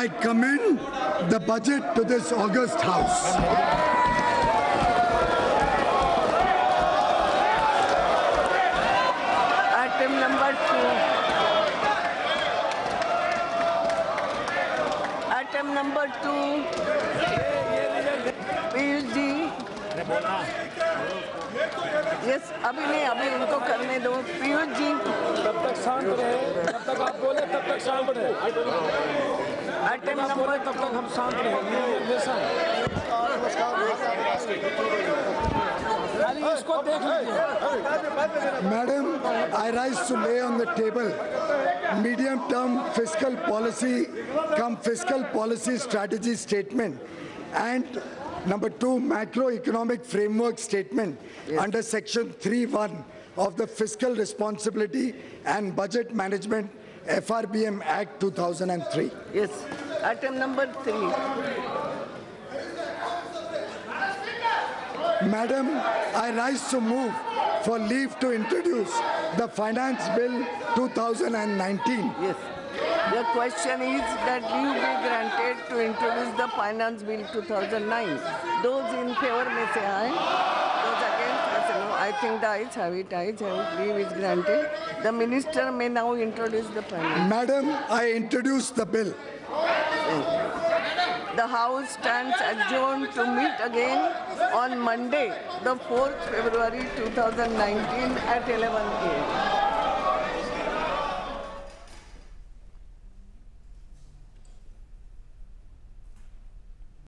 I commend the budget to this august House. Item number 2. Item number 2. Piyush ji, yes, अभी नहीं, अभी उनको करने दो। पीयूष जी, तब तक शांत रहे, जब तक आप बोले तब तक शांत रहे। आइटम नंबर तब तक हम शांत रहे। इसको देख लीजिए। Madam, I rise to lay on the table medium-term fiscal policy fiscal policy strategy statement and number 2 macroeconomic framework statement under section 3(1) of the Fiscal Responsibility and Budget Management FRBM Act 2003. yes. Item number 3. Madam, I rise to move for leave to introduce the Finance Bill 2019. Yes. The question is that leave be granted to introduce the Finance Bill 2009. Those in favor may say aye. Those against may say no. I think the ayes have it. Ayes have it. Leave is granted. The minister may now introduce the Finance. Madam, I introduce the bill. The House stands adjourned to meet again on Monday, the 4th February 2019 at 11 a.m.